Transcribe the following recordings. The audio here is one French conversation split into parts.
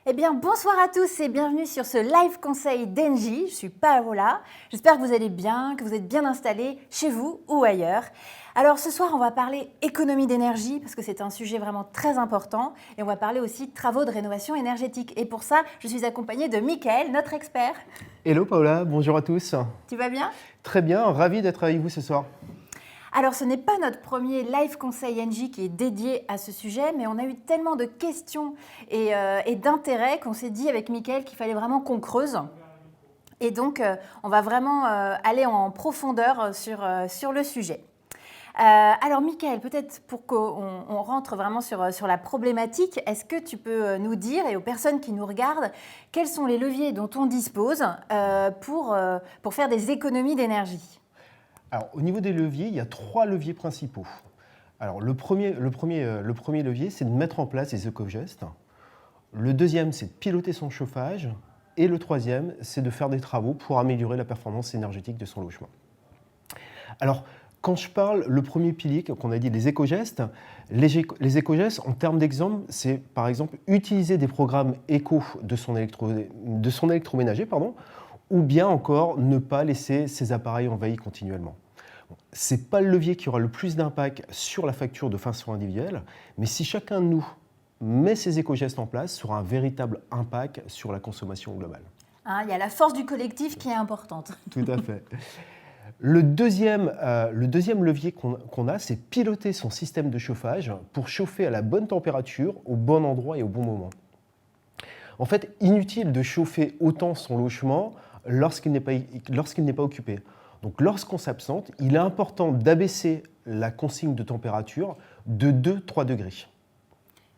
Eh bien, bonsoir à tous et bienvenue sur ce live conseil d'Engie. Je suis Paola. J'espère que vous allez bien, que vous êtes bien installés chez vous ou ailleurs. Alors ce soir, on va parler économie d'énergie parce que c'est un sujet vraiment très important et on va parler aussi de travaux de rénovation énergétique. Et pour ça, je suis accompagnée de Mickaël, notre expert. Hello Paola, bonjour à tous. Tu vas bien? Très bien, ravi d'être avec vous ce soir. Alors, ce n'est pas notre premier live conseil Engie qui est dédié à ce sujet, mais on a eu tellement de questions et d'intérêts qu'on s'est dit avec Mickaël qu'il fallait vraiment qu'on creuse. Et donc, on va vraiment aller en profondeur sur le sujet. Alors, Mickaël, peut-être pour qu'on rentre vraiment sur la problématique, est-ce que tu peux nous dire, et aux personnes qui nous regardent, quels sont les leviers dont on dispose pour faire des économies d'énergie ? Alors, au niveau des leviers, il y a 3 leviers principaux. Alors, le premier levier, c'est de mettre en place des éco-gestes. Le deuxième, c'est de piloter son chauffage. Et le troisième, c'est de faire des travaux pour améliorer la performance énergétique de son logement. Alors, quand je parle, le premier pilier qu'on a dit, les éco-gestes, les éco-gestes, en termes d'exemple, c'est par exemple utiliser des programmes éco de son électroménager, ou bien encore ne pas laisser ses appareils envahis continuellement. Ce n'est pas le levier qui aura le plus d'impact sur la facture de façon individuelle, mais si chacun de nous met ces éco-gestes en place, ça aura un véritable impact sur la consommation globale. Il y a la force du collectif qui est importante. Tout à fait. Le deuxième levier qu'on a, c'est piloter son système de chauffage pour chauffer à la bonne température, au bon endroit et au bon moment. En fait, inutile de chauffer autant son logement lorsqu'il n'est pas occupé. Donc lorsqu'on s'absente, il est important d'abaisser la consigne de température de 2-3 degrés.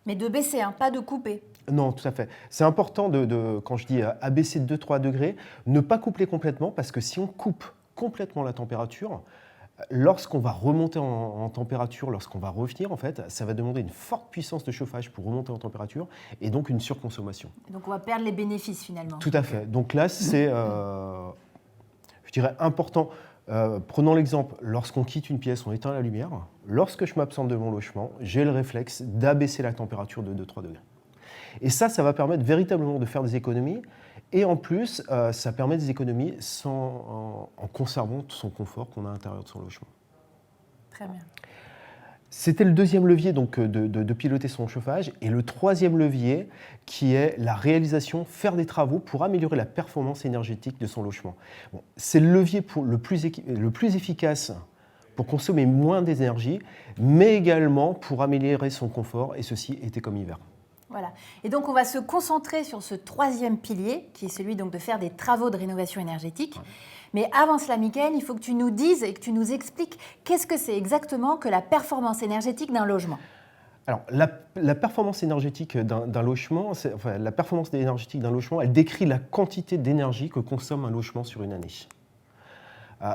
Mais de baisser, pas de couper. Non, tout à fait. C'est important, quand je dis abaisser de 2-3 degrés, ne pas coupler complètement, parce que si on coupe complètement la température, lorsqu'on va remonter en température, lorsqu'on va revenir, en fait, ça va demander une forte puissance de chauffage pour remonter en température et donc une surconsommation. Donc on va perdre les bénéfices finalement. Tout à fait. Donc là, c'est, je dirais, important. Prenons l'exemple, lorsqu'on quitte une pièce, on éteint la lumière. Lorsque je m'absente de mon logement, j'ai le réflexe d'abaisser la température de 2-3 degrés. Et ça va permettre véritablement de faire des économies. Et en plus, ça permet des économies en conservant tout son confort qu'on a à l'intérieur de son logement. Très bien. C'était le deuxième levier donc, de piloter son chauffage. Et le troisième levier, qui est la réalisation, faire des travaux pour améliorer la performance énergétique de son logement. Bon, c'est le levier le plus efficace pour consommer moins d'énergie, mais également pour améliorer son confort, et ceci été comme hiver. Voilà. Et donc, on va se concentrer sur ce troisième pilier, qui est celui donc, de faire des travaux de rénovation énergétique. Ouais. Mais avant cela, Mickaël, il faut que tu nous dises et que tu nous expliques qu'est-ce que c'est exactement que la performance énergétique d'un logement. Alors, la performance énergétique d'un logement, la performance énergétique d'un logement, elle décrit la quantité d'énergie que consomme un logement sur une année.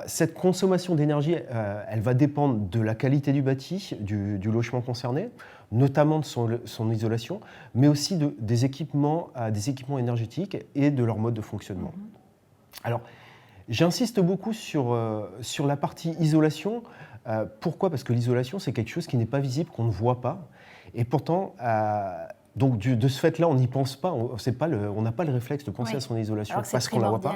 Cette consommation d'énergie, elle va dépendre de la qualité du bâti, du logement concerné, notamment de son isolation, mais aussi des équipements énergétiques et de leur mode de fonctionnement. Alors, j'insiste beaucoup sur la partie isolation. Pourquoi ? Parce que l'isolation, c'est quelque chose qui n'est pas visible, qu'on ne voit pas. Et pourtant, donc de ce fait-là, on n'y pense pas. On n'a pas le réflexe de penser à son isolation parce qu'on ne la voit pas.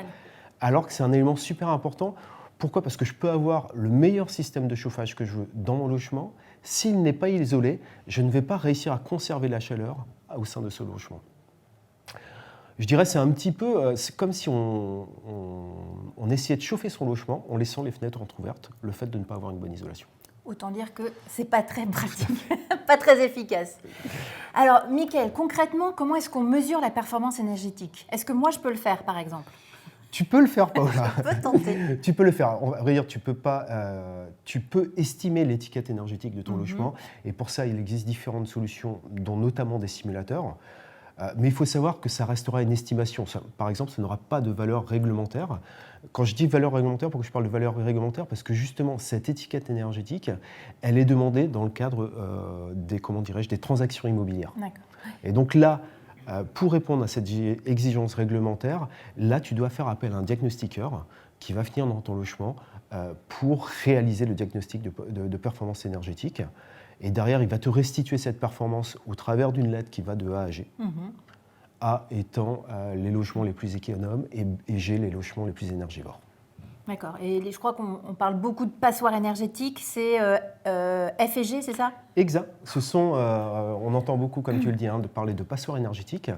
Alors que c'est un élément super important. Pourquoi ? Parce que je peux avoir le meilleur système de chauffage que je veux dans mon logement. S'il n'est pas isolé, je ne vais pas réussir à conserver la chaleur au sein de ce logement. Je dirais c'est un petit peu c'est comme si on essayait de chauffer son logement en laissant les fenêtres entrouvertes, le fait de ne pas avoir une bonne isolation. Autant dire que ce n'est pas très pratique, pas très efficace. Alors, Mickaël, concrètement, comment est-ce qu'on mesure la performance énergétique ? Est-ce que moi, je peux le faire, par exemple ? Tu peux le faire, Paola. Je peux tenter. Tu peux le faire. À vrai dire, tu peux estimer l'étiquette énergétique de ton logement. Et pour ça, il existe différentes solutions, dont notamment des simulateurs. Mais il faut savoir que ça restera une estimation. Par exemple, ça n'aura pas de valeur réglementaire. Quand je dis valeur réglementaire, pourquoi je parle de valeur réglementaire ? Parce que justement, cette étiquette énergétique, elle est demandée dans le cadre des transactions immobilières. D'accord. Et donc là, pour répondre à cette exigence réglementaire, là, tu dois faire appel à un diagnostiqueur qui va venir dans ton logement pour réaliser le diagnostic de performance énergétique. Et derrière, il va te restituer cette performance au travers d'une lettre qui va de A à G. A étant les logements les plus économes et G les logements les plus énergivores. D'accord. Et je crois qu'on parle beaucoup de passoires énergétiques. C'est F et G, c'est ça? Exact. On entend beaucoup, comme tu le dis, de parler de passoires énergétiques.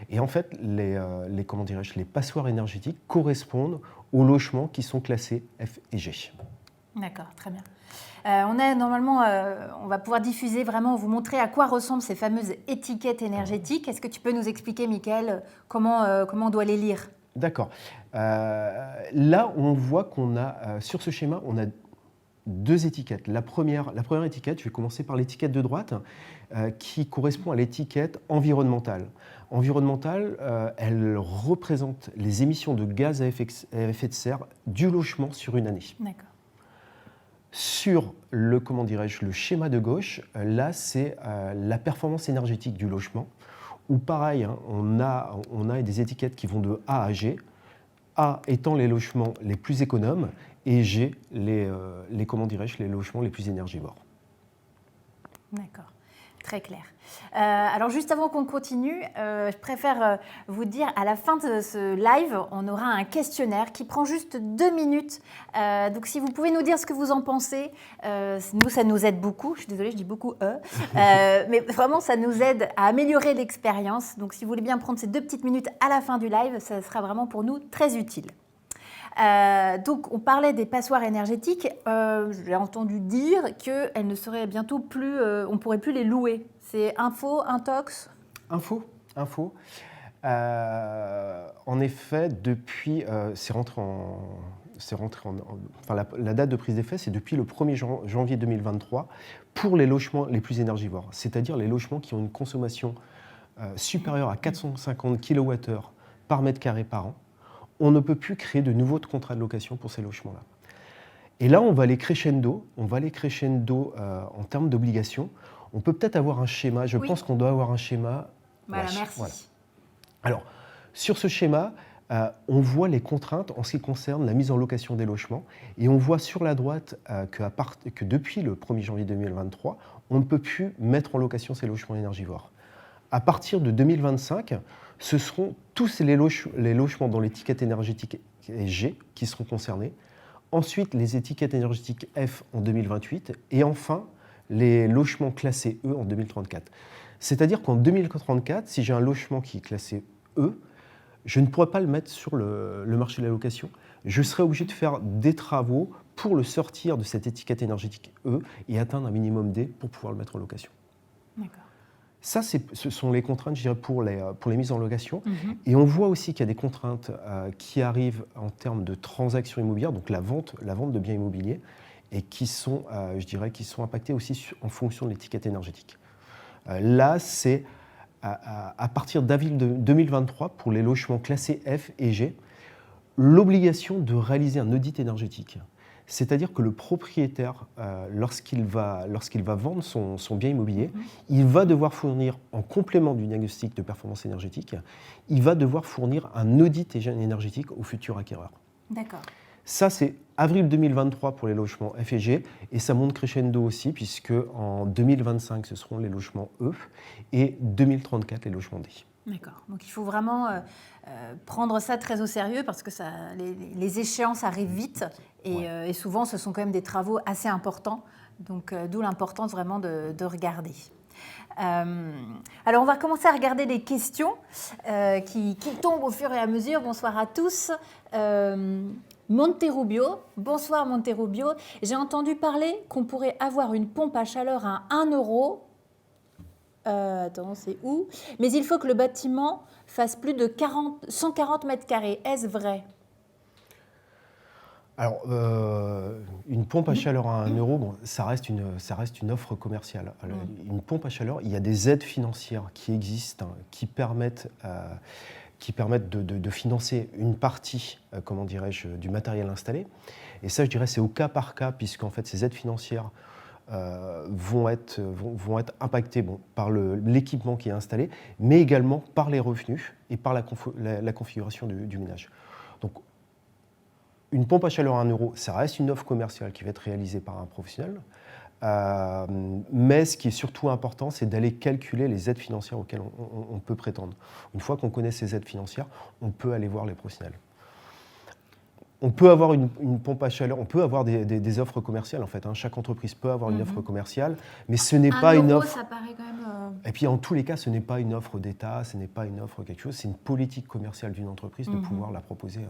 Et en fait, les passoires énergétiques correspondent aux logements qui sont classés F et G. D'accord, très bien. On va pouvoir diffuser vraiment, vous montrer à quoi ressemblent ces fameuses étiquettes énergétiques. Est-ce que tu peux nous expliquer, Mickaël, comment on doit les lire? D'accord. Là, on voit qu'on a, sur ce schéma, on a deux étiquettes. La première étiquette, je vais commencer par l'étiquette de droite, qui correspond à l'étiquette environnementale. Environnementale, elle représente les émissions de gaz à effet de serre du logement sur une année. D'accord. Sur le schéma de gauche, là, c'est la performance énergétique du logement, où pareil, on a des étiquettes qui vont de A à G, A étant les logements les plus économes et G les logements les plus énergivores. D'accord. Très clair. Alors juste avant qu'on continue, je préfère vous dire, à la fin de ce live, on aura un questionnaire qui prend juste 2 minutes. Donc si vous pouvez nous dire ce que vous en pensez, nous ça nous aide beaucoup. Je suis désolée, je dis beaucoup mais vraiment ça nous aide à améliorer l'expérience. Donc si vous voulez bien prendre ces 2 petites minutes à la fin du live, ça sera vraiment pour nous très utile. Donc, on parlait des passoires énergétiques. J'ai entendu dire qu'elles ne seraient bientôt plus, on ne pourrait plus les louer. C'est info, intox? Info. En effet, depuis, la date de prise d'effet, c'est depuis le 1er janvier 2023 pour les logements les plus énergivores, c'est-à-dire les logements qui ont une consommation supérieure à 450 kWh par mètre carré par an. On ne peut plus créer de nouveaux contrats de location pour ces logements-là. Et là, on va aller crescendo en termes d'obligations. On peut peut-être avoir un schéma, je pense qu'on doit avoir un schéma. Voilà, merci. Voilà. Alors, sur ce schéma, on voit les contraintes en ce qui concerne la mise en location des logements. Et on voit sur la droite que depuis le 1er janvier 2023, on ne peut plus mettre en location ces logements énergivores. À partir de 2025, ce seront tous les logements dont l'étiquette énergétique est G qui seront concernés. Ensuite, les étiquettes énergétiques F en 2028. Et enfin, les logements classés E en 2034. C'est-à-dire qu'en 2034, si j'ai un logement qui est classé E, je ne pourrai pas le mettre sur le marché de la location. Je serai obligé de faire des travaux pour le sortir de cette étiquette énergétique E et atteindre un minimum D pour pouvoir le mettre en location. D'accord. Ça, ce sont les contraintes, je dirais, pour les mises en location. Et on voit aussi qu'il y a des contraintes qui arrivent en termes de transactions immobilières, donc la vente de biens immobiliers, et qui sont impactées aussi en fonction de l'étiquette énergétique. Là, c'est à partir d'avril 2023, pour les logements classés F et G, l'obligation de réaliser un audit énergétique. C'est-à-dire que le propriétaire, lorsqu'il va vendre son bien immobilier, il va devoir fournir, en complément du diagnostic de performance énergétique, il va devoir fournir un audit énergétique au futur acquéreur. D'accord. Ça, c'est avril 2023 pour les logements F et G, et ça monte crescendo aussi, puisque en 2025, ce seront les logements E, et 2034, les logements D. D'accord. Donc il faut vraiment prendre ça très au sérieux parce que les échéances arrivent vite et souvent ce sont quand même des travaux assez importants. Donc d'où l'importance vraiment de regarder. Alors on va commencer à regarder les questions qui tombent au fur et à mesure. Bonsoir à tous. Monterrubio, bonsoir Monterrubio. J'ai entendu parler qu'on pourrait avoir une pompe à chaleur à 1 €. Attends, c'est où? Mais il faut que le bâtiment fasse plus de 140 mètres carrés. Est-ce vrai? Alors, une pompe à chaleur à 1 €, bon, ça reste une offre commerciale. Alors, une pompe à chaleur, il y a des aides financières qui existent, qui permettent de financer une partie, du matériel installé. Et ça, je dirais, c'est au cas par cas, puisqu'en fait, ces aides financières vont être impactées par l'équipement qui est installé, mais également par les revenus et par la configuration du ménage. Donc, une pompe à chaleur à 1 €, ça reste une offre commerciale qui va être réalisée par un professionnel. Mais ce qui est surtout important, c'est d'aller calculer les aides financières auxquelles on peut prétendre. Une fois qu'on connaît ces aides financières, on peut aller voir les professionnels. On peut avoir une pompe à chaleur, on peut avoir des offres commerciales en fait. Chaque entreprise peut avoir une offre commerciale, mais ce n'est pas une offre. Ça paraît quand même. Et puis en tous les cas, ce n'est pas une offre d'État, ce n'est pas une offre quelque chose, c'est une politique commerciale d'une entreprise de pouvoir la proposer,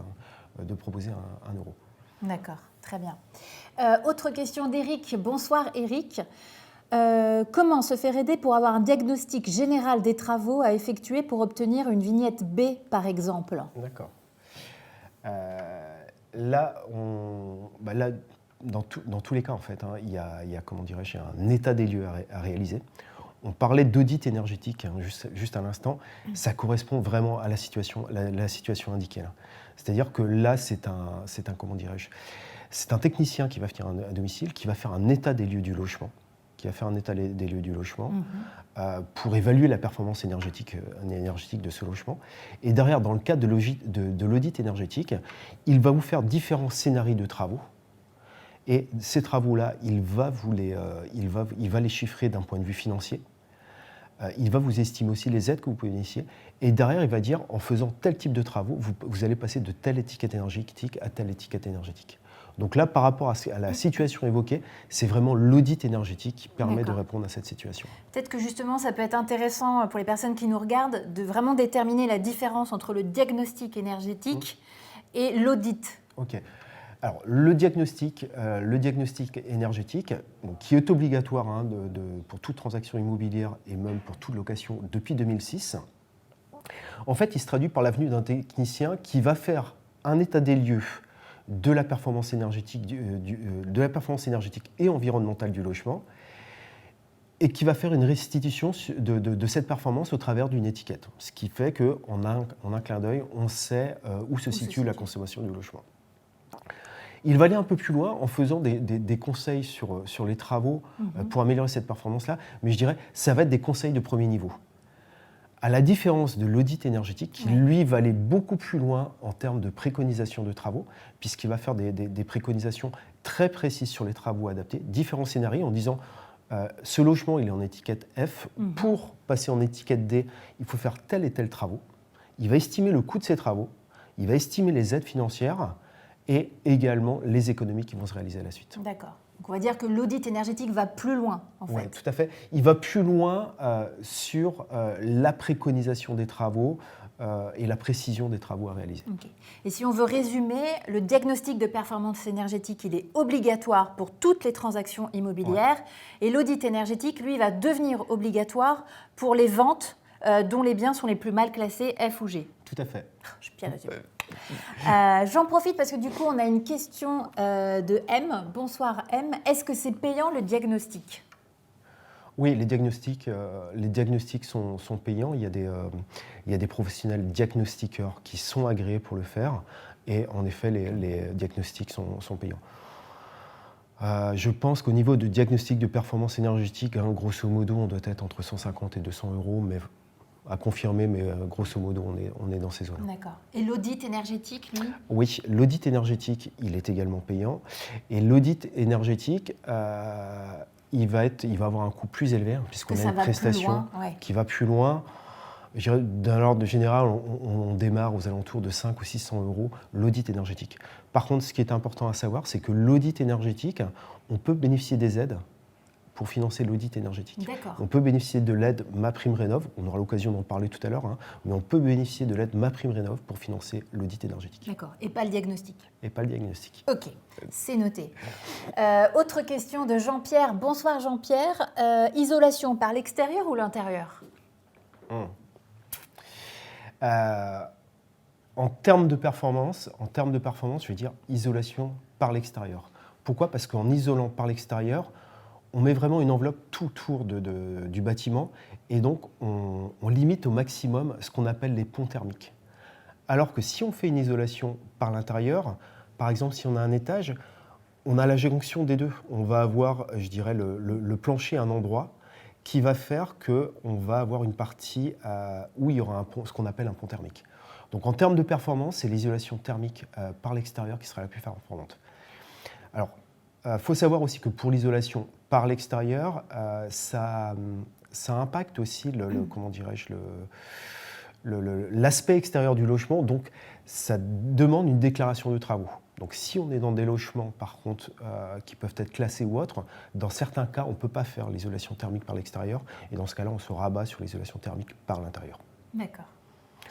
de proposer 1 euro. D'accord, très bien. Autre question d'Éric. Bonsoir Éric. Comment se faire aider pour avoir un diagnostic général des travaux à effectuer pour obtenir une vignette B par exemple? D'accord. Là, dans tous les cas, en fait, il y a comment dirais-je, un état des lieux à réaliser. On parlait d'audit énergétique juste à l'instant. Ça correspond vraiment à la situation indiquée. C'est-à-dire que là, c'est un technicien qui va venir à domicile, qui va faire un état des lieux du logement, pour évaluer la performance énergétique de ce logement. Et derrière, dans le cadre de l'audit énergétique, il va vous faire différents scénarios de travaux. Et ces travaux-là, il va les chiffrer d'un point de vue financier. Il va vous estimer aussi les aides que vous pouvez initier. Et derrière, il va dire, en faisant tel type de travaux, vous allez passer de telle étiquette énergétique à telle étiquette énergétique. Donc là, par rapport à la situation évoquée, c'est vraiment l'audit énergétique qui permet de répondre à cette situation. Peut-être que justement, ça peut être intéressant pour les personnes qui nous regardent de vraiment déterminer la différence entre le diagnostic énergétique et l'audit. Ok. Alors, le diagnostic énergétique, qui est obligatoire pour toute transaction immobilière et même pour toute location depuis 2006, en fait, il se traduit par la venue d'un technicien qui va faire un état des lieux de la performance énergétique, et environnementale du logement, et qui va faire une restitution de cette performance au travers d'une étiquette. Ce qui fait qu'en un clin d'œil, on sait où se situe la consommation du logement. Il va aller un peu plus loin en faisant des conseils sur les travaux pour améliorer cette performance-là, mais je dirais ça va être des conseils de premier niveau. À la différence de l'audit énergétique, qui lui va aller beaucoup plus loin en termes de préconisation de travaux, puisqu'il va faire des préconisations très précises sur les travaux adaptés, différents scénarios en disant ce logement il est en étiquette F, pour passer en étiquette D, il faut faire tel et tel travaux. Il va estimer le coût de ces travaux, il va estimer les aides financières et également les économies qui vont se réaliser à la suite. D'accord. Donc on va dire que l'audit énergétique va plus loin, en fait. Oui, tout à fait. Il va plus loin sur la préconisation des travaux et la précision des travaux à réaliser. Okay. Et si on veut résumer, le diagnostic de performance énergétique, il est obligatoire pour toutes les transactions immobilières. Et l'audit énergétique, lui, va devenir obligatoire pour les ventes dont les biens sont les plus mal classés F ou G. Tout à fait. Je suis bien résumé. J'en profite parce que du coup, on a une question de M. Bonsoir M. Est-ce que c'est payant le diagnostic ? Oui, les diagnostics sont payants. Il y a des professionnels diagnostiqueurs qui sont agréés pour le faire. Et en effet, les diagnostics sont payants. Je pense qu'au niveau du diagnostic de performance énergétique, grosso modo, on doit être entre 150 et 200 euros, mais à confirmer, mais grosso modo, on est dans ces zones-là. D'accord. Et l'audit énergétique, lui ? Oui, l'audit énergétique, il est également payant. Et l'audit énergétique, il va avoir un coût plus élevé, puisqu'on a une prestation qui va plus loin. Je dirais, dans l'ordre général, on démarre aux alentours de 500 ou 600 euros l'audit énergétique. Par contre, ce qui est important à savoir, c'est que l'audit énergétique, on peut bénéficier des aides pour financer l'audit énergétique. D'accord. On peut bénéficier de l'aide MaPrimeRénov', on aura l'occasion d'en parler tout à l'heure, mais on peut bénéficier de l'aide MaPrimeRénov' pour financer l'audit énergétique. D'accord, et pas le diagnostic. Et pas le diagnostic. Ok, c'est noté. Autre question de Jean-Pierre. Bonsoir Jean-Pierre. Isolation par l'extérieur ou l'intérieur ? En termes de performance, je vais dire isolation par l'extérieur. Pourquoi ? Parce qu'en isolant par l'extérieur, on met vraiment une enveloppe tout autour du bâtiment et donc on limite au maximum ce qu'on appelle les ponts thermiques. Alors que si on fait une isolation par l'intérieur, par exemple si on a un étage, on a la jonction des deux. On va avoir, je dirais, le plancher à un endroit qui va faire qu'on va avoir une partie où il y aura ce qu'on appelle un pont thermique. Donc en termes de performance, c'est l'isolation thermique par l'extérieur qui sera la plus performante. Alors, faut savoir aussi que pour l'isolation par l'extérieur, ça impacte aussi comment dirais-je, l'aspect extérieur du logement. Donc, ça demande une déclaration de travaux. Donc, si on est dans des logements, par contre, qui peuvent être classés ou autres, dans certains cas, on ne peut pas faire l'isolation thermique par l'extérieur. Et dans ce cas-là, on se rabat sur l'isolation thermique par l'intérieur. D'accord.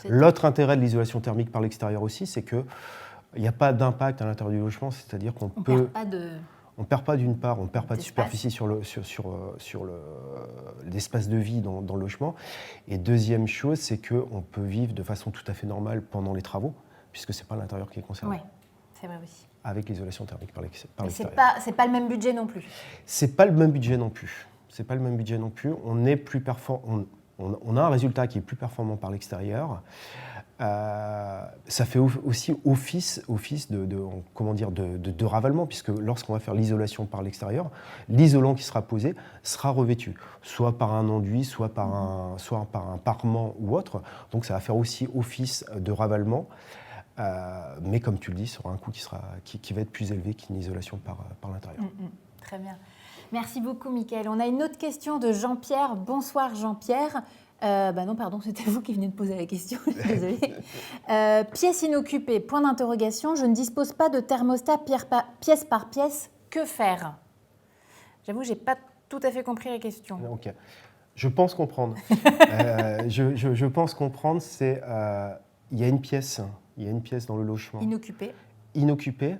L'autre intérêt de l'isolation thermique par l'extérieur aussi, c'est qu'il n'y a pas d'impact à l'intérieur du logement, c'est-à-dire qu'on peut... On ne perd pas d'une part, on ne perd pas de superficie sur l'espace de vie dans le logement. Et deuxième chose, c'est qu'on peut vivre de façon tout à fait normale pendant les travaux, puisque ce n'est pas l'intérieur qui est concerné. Oui, c'est vrai aussi. Avec l'isolation thermique par l'extérieur. C'est pas le même budget non plus. C'est pas le même budget non plus. C'est pas le même budget non plus. On est plus on a un résultat qui est plus performant par l'extérieur. Ça fait aussi office de ravalement, puisque lorsqu'on va faire l'isolation par l'extérieur, l'isolant qui sera posé sera revêtu, soit par un enduit, soit par un parement ou autre. Donc ça va faire aussi office de ravalement. Mais comme tu le dis, ça aura un coût qui va être plus élevé qu'une isolation par l'intérieur. Très bien. Merci beaucoup, Mickaël. On a une autre question de Jean-Pierre. Bonsoir, Jean-Pierre. Non, pardon, c'était vous qui venez de poser la question. Désolée. Pièce inoccupée, point d'interrogation. Je ne dispose pas de thermostat pièce par pièce. Que faire? J'avoue, je n'ai pas tout à fait compris la question. Ok. Je pense comprendre. Je pense comprendre, c'est... il y a une pièce dans le logement. Inoccupée.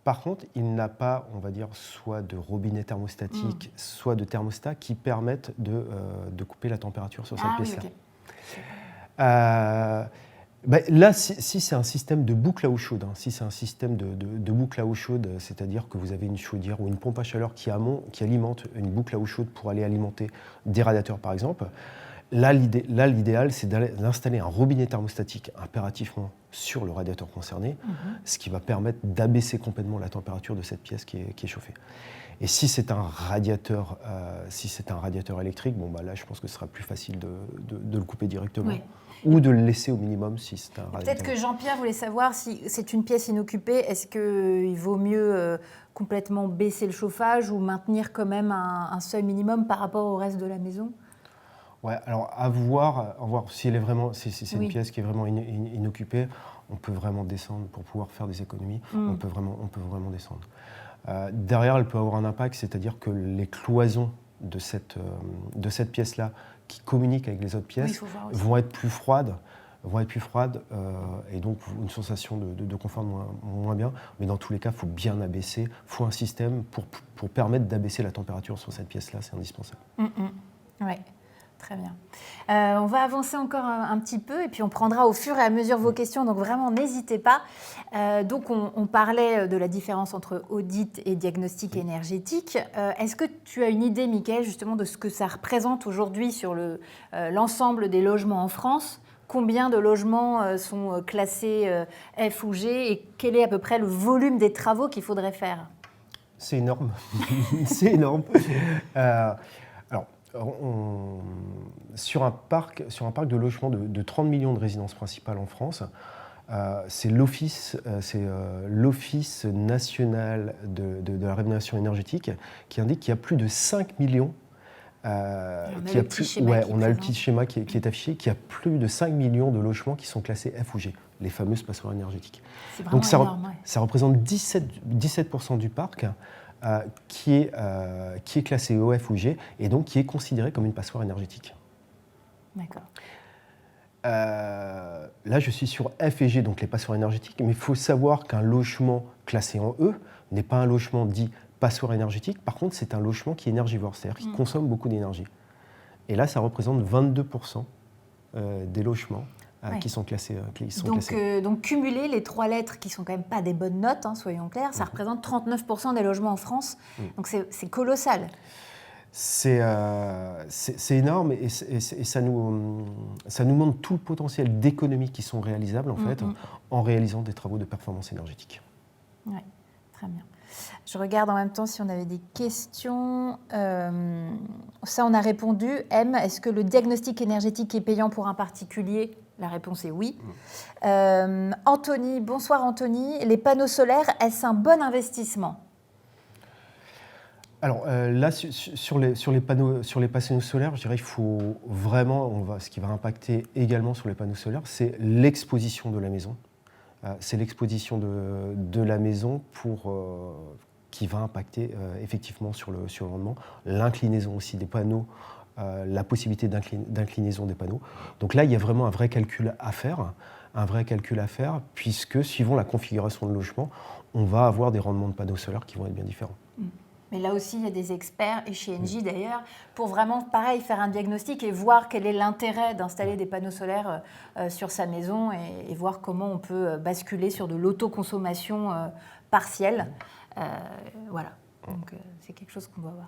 Par contre, il n'a pas, on va dire, soit de robinet thermostatique, soit de thermostat qui permettent de couper la température sur cette pièce-là. Oui, okay. Là, si c'est un système de boucle à eau chaude, si c'est un système de boucle à eau chaude, c'est-à-dire que vous avez une chaudière ou une pompe à chaleur qui alimente une boucle à eau chaude pour aller alimenter des radiateurs, par exemple, là, l'idéal, c'est d'installer un robinet thermostatique impérativement sur le radiateur concerné, ce qui va permettre d'abaisser complètement la température de cette pièce qui est chauffée. Et si c'est un radiateur, électrique, là, je pense que ce sera plus facile de le couper directement. Oui. Ou de le laisser au minimum si c'est un radiateur. Peut-être que Jean-Pierre voulait savoir si c'est une pièce inoccupée, est-ce qu'il vaut mieux complètement baisser le chauffage ou maintenir quand même un seuil minimum par rapport au reste de la maison ? Ouais, alors à voir si c'est une pièce qui est vraiment inoccupée, on peut vraiment descendre pour pouvoir faire des économies. On peut vraiment descendre. Derrière, elle peut avoir un impact, c'est-à-dire que les cloisons de cette pièce-là, qui communiquent avec les autres pièces, vont être plus froides. Et donc une sensation de confort moins bien. Mais dans tous les cas, il faut bien abaisser. Il faut un système pour permettre d'abaisser la température sur cette pièce-là, c'est indispensable. Oui. Très bien. On va avancer encore un petit peu et puis on prendra au fur et à mesure vos questions, donc vraiment n'hésitez pas. Donc on parlait de la différence entre audit et diagnostic énergétique. Est-ce que tu as une idée, Mickaël, justement de ce que ça représente aujourd'hui sur l'ensemble des logements en France ? Combien de logements sont classés F ou G et quel est à peu près le volume des travaux qu'il faudrait faire ? C'est énorme. C'est énorme. Sur un parc de logements de 30 millions de résidences principales en France, c'est l'Office national de la rénovation énergétique qui indique qu'il y a plus de 5 millions. On a le petit schéma qui est affiché, qu'il y a plus de 5 millions de logements qui sont classés F ou G, les fameuses passoires énergétiques. C'est vraiment énorme, ça représente 17% du parc. Qui est classé EF ou G et donc qui est considéré comme une passoire énergétique. D'accord. Là, je suis sur F et G, donc les passoires énergétiques, mais il faut savoir qu'un logement classé en E n'est pas un logement dit passoire énergétique, par contre, c'est un logement qui est énergivore, c'est-à-dire qui consomme beaucoup d'énergie. Et là, ça représente 22% des logements qui sont classés. Donc, cumuler les trois lettres qui ne sont quand même pas des bonnes notes, soyons clairs, ça représente 39% des logements en France. Donc, c'est colossal. C'est énorme et ça nous montre tout le potentiel d'économies qui sont réalisables, en fait, en réalisant des travaux de performance énergétique. Oui, très bien. Je regarde en même temps si on avait des questions. Ça, on a répondu. M, est-ce que le diagnostic énergétique est payant pour un particulier ? La réponse est oui. Anthony, bonsoir Anthony. Les panneaux solaires, est-ce un bon investissement ? Alors là, sur les panneaux solaires, je dirais qu'il faut vraiment, ce qui va impacter également sur les panneaux solaires, c'est l'exposition de la maison. C'est l'exposition de la maison qui va impacter effectivement sur le rendement. L'inclinaison aussi des panneaux, la possibilité d'inclinaison des panneaux. Donc là, il y a vraiment un vrai calcul à faire, puisque suivant la configuration de logement, on va avoir des rendements de panneaux solaires qui vont être bien différents. Mais là aussi, il y a des experts, et chez Engie d'ailleurs, pour vraiment, pareil, faire un diagnostic et voir quel est l'intérêt d'installer des panneaux solaires sur sa maison et voir comment on peut basculer sur de l'autoconsommation partielle. Voilà, donc c'est quelque chose qu'on doit voir.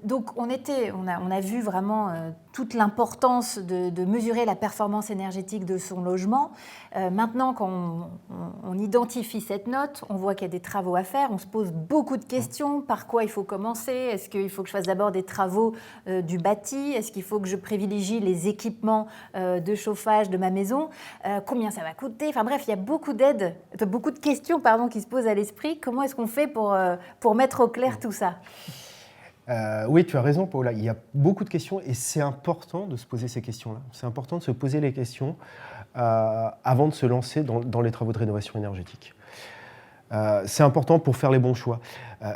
Donc on a vu vraiment toute l'importance de mesurer la performance énergétique de son logement. Maintenant, quand on identifie cette note, on voit qu'il y a des travaux à faire, on se pose beaucoup de questions. Par quoi il faut commencer? Est-ce qu'il faut que je fasse d'abord des travaux du bâti? Est-ce qu'il faut que je privilégie les équipements de chauffage de ma maison? Combien ça va coûter? Enfin bref, il y a beaucoup de questions qui se posent à l'esprit. Comment est-ce qu'on fait pour mettre au clair tout ça? Oui, tu as raison, Paula. Il y a beaucoup de questions et c'est important de se poser ces questions-là. C'est important de se poser les questions avant de se lancer dans les travaux de rénovation énergétique. C'est important pour faire les bons choix.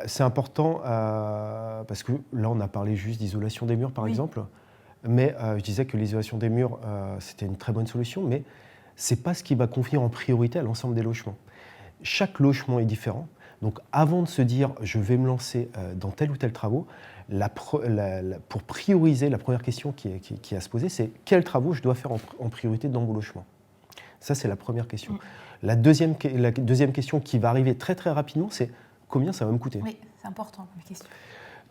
C'est important parce que là, on a parlé juste d'isolation des murs, par exemple. Mais je disais que l'isolation des murs, c'était une très bonne solution, mais ce n'est pas ce qui va convenir en priorité à l'ensemble des logements. Chaque logement est différent. Donc avant de se dire je vais me lancer dans tel ou tel travaux, pour prioriser, la première question qui est à se poser, c'est quels travaux je dois faire en priorité dans mon logement. Ça, c'est la première question. La deuxième question qui va arriver très très rapidement, c'est combien ça va me coûter. Oui, c'est important comme question.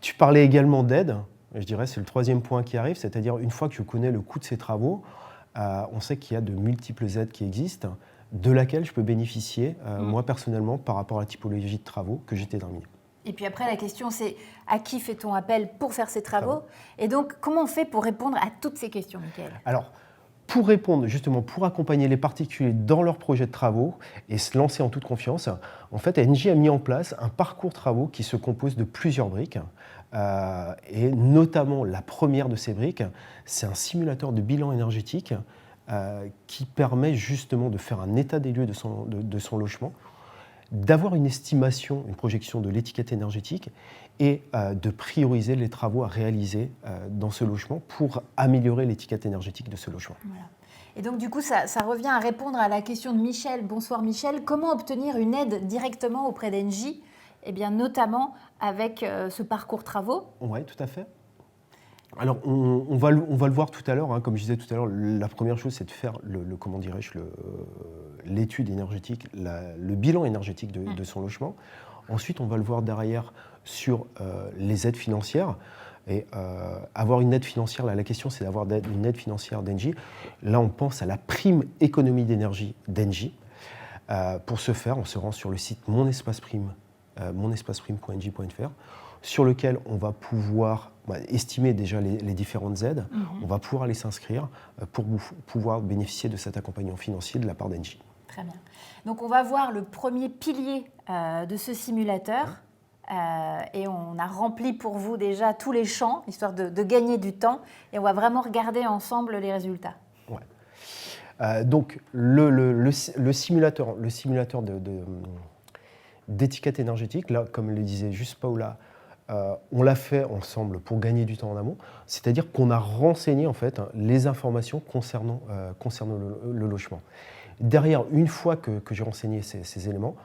Tu parlais également d'aide, je dirais c'est le troisième point qui arrive, c'est-à-dire une fois que je connais le coût de ces travaux, on sait qu'il y a de multiples aides qui existent, de laquelle je peux bénéficier, moi personnellement, par rapport à la typologie de travaux que j'ai déterminée. Et puis après, la question, c'est à qui fait-on appel pour faire ces travaux? Et donc, comment on fait pour répondre à toutes ces questions, Michael? Alors, pour répondre, justement, pour accompagner les particuliers dans leurs projets de travaux et se lancer en toute confiance, en fait, Engie a mis en place un parcours travaux qui se compose de plusieurs briques. Et notamment, la première de ces briques, c'est un simulateur de bilan énergétique qui permet justement de faire un état des lieux de son logement, d'avoir une estimation, une projection de l'étiquette énergétique et de prioriser les travaux à réaliser dans ce logement pour améliorer l'étiquette énergétique de ce logement. Voilà. Et donc du coup, ça revient à répondre à la question de Michel. Bonsoir Michel, comment obtenir une aide directement auprès d'Engie? Eh bien notamment avec ce parcours travaux. Oui, tout à fait. Alors, on va le voir tout à l'heure, hein, comme je disais tout à l'heure, la première chose, c'est de faire l'étude énergétique, le bilan énergétique de son logement. Ensuite, on va le voir derrière sur les aides financières. Et avoir une aide financière, là, la question, c'est d'avoir une aide financière d'Engie. Là, on pense à la prime économie d'énergie d'Engie. Pour ce faire, on se rend sur le site monespaceprime.engie.fr, sur lequel on va pouvoir estimer déjà les différentes aides. On va pouvoir aller s'inscrire pour pouvoir bénéficier de cet accompagnement financier de la part d'Engie. Très bien. Donc on va voir le premier pilier de ce simulateur et on a rempli pour vous déjà tous les champs, histoire de gagner du temps, et on va vraiment regarder ensemble les résultats. Ouais. Donc le simulateur d'étiquette énergétique, là, comme le disait juste Paula, on l'a fait ensemble pour gagner du temps en amont, c'est-à-dire qu'on a renseigné en fait les informations concernant le logement. Derrière, une fois que j'ai renseigné ces éléments,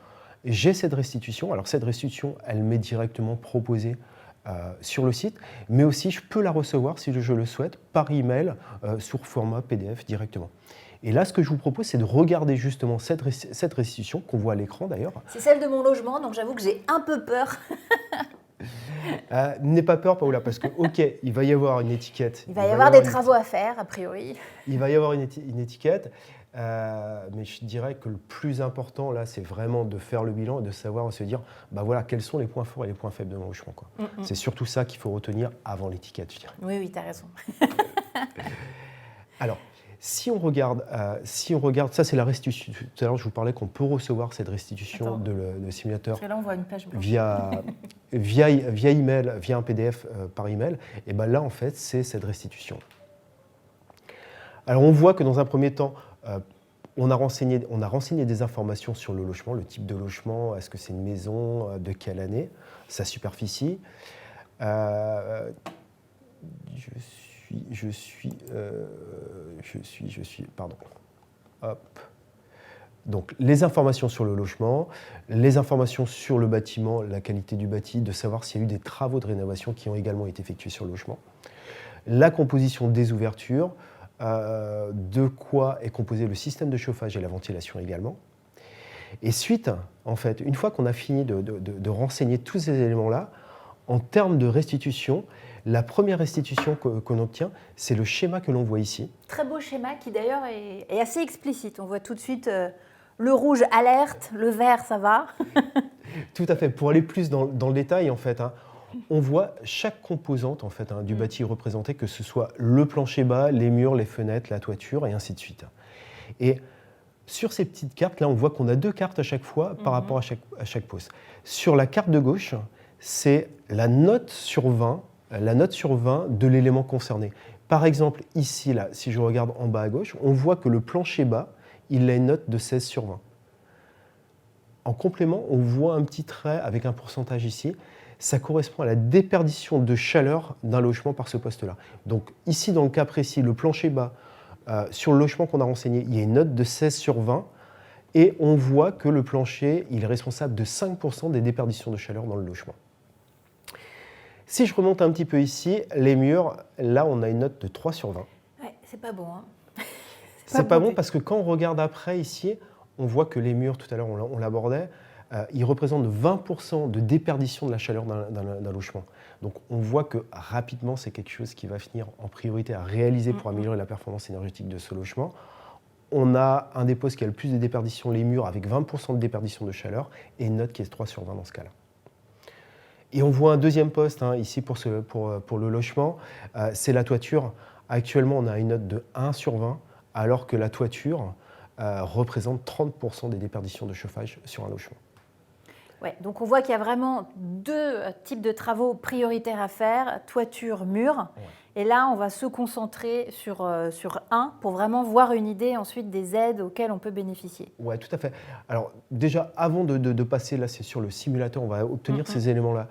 j'ai cette restitution. Alors cette restitution, elle m'est directement proposée sur le site, mais aussi je peux la recevoir, si je le souhaite, par email sous format PDF directement. Et là, ce que je vous propose, c'est de regarder justement cette restitution qu'on voit à l'écran d'ailleurs. C'est celle de mon logement, donc j'avoue que j'ai un peu peur. N'aie pas peur, Paola, parce que, ok, il va y avoir une étiquette. Il va y avoir des travaux à faire, a priori. Il va y avoir une étiquette, mais je dirais que le plus important, là, c'est vraiment de faire le bilan et de savoir se dire, bah voilà, quels sont les points forts et les points faibles de mon logement, quoi. C'est surtout ça qu'il faut retenir avant l'étiquette, je dirais. Oui, tu as raison. Alors, Si on regarde, ça c'est la restitution. Tout à l'heure, je vous parlais qu'on peut recevoir cette restitution de simulateur. Parce que là, on voit une page blanche. Via email, via un PDF par email. Et ben là, en fait, c'est cette restitution. Alors, on voit que dans un premier temps, on a renseigné des informations sur le logement, le type de logement, est-ce que c'est une maison, de quelle année, sa superficie. Pardon. Hop. Donc, les informations sur le logement, les informations sur le bâtiment, la qualité du bâti, de savoir s'il y a eu des travaux de rénovation qui ont également été effectués sur le logement. La composition des ouvertures, de quoi est composé le système de chauffage et la ventilation également. Et suite, en fait, une fois qu'on a fini de renseigner tous ces éléments-là, en termes de restitution, la première restitution qu'on obtient, c'est le schéma que l'on voit ici. Très beau schéma qui d'ailleurs est assez explicite. On voit tout de suite le rouge alerte, le vert ça va. Tout à fait. Pour aller plus dans le détail, en fait, on voit chaque composante en fait, du bâti représenté, que ce soit le plancher bas, les murs, les fenêtres, la toiture et ainsi de suite. Et sur ces petites cartes, là, on voit qu'on a 2 cartes à chaque fois par rapport à chaque poste. Sur la carte de gauche, c'est la note sur 20 de l'élément concerné. Par exemple, ici, là, si je regarde en bas à gauche, on voit que le plancher bas, il a une note de 16 sur 20. En complément, on voit un petit trait avec un pourcentage ici. Ça correspond à la déperdition de chaleur d'un logement par ce poste-là. Donc ici, dans le cas précis, le plancher bas, sur le logement qu'on a renseigné, il y a une note de 16 sur 20. Et on voit que le plancher, il est responsable de 5% des déperditions de chaleur dans le logement. Si je remonte un petit peu ici, les murs, là, on a une note de 3 sur 20. Ouais, c'est pas bon. C'est pas bon parce que quand on regarde après ici, on voit que les murs, tout à l'heure, on l'abordait, ils représentent 20% de déperdition de la chaleur d'un logement. Donc on voit que rapidement, c'est quelque chose qui va finir en priorité à réaliser pour améliorer la performance énergétique de ce logement. On a un des postes qui a le plus de déperdition, les murs, avec 20% de déperdition de chaleur, et une note qui est 3 sur 20 dans ce cas-là. Et on voit un deuxième poste ici pour le logement, c'est la toiture. Actuellement, on a une note de 1 sur 20, alors que la toiture représente 30% des déperditions de chauffage sur un logement. Ouais, donc on voit qu'il y a vraiment 2 types de travaux prioritaires à faire, toiture, mur. Ouais. Et là, on va se concentrer sur un pour vraiment voir une idée ensuite des aides auxquelles on peut bénéficier. Oui, tout à fait. Alors déjà, avant de passer, là c'est sur le simulateur, on va obtenir ces éléments-là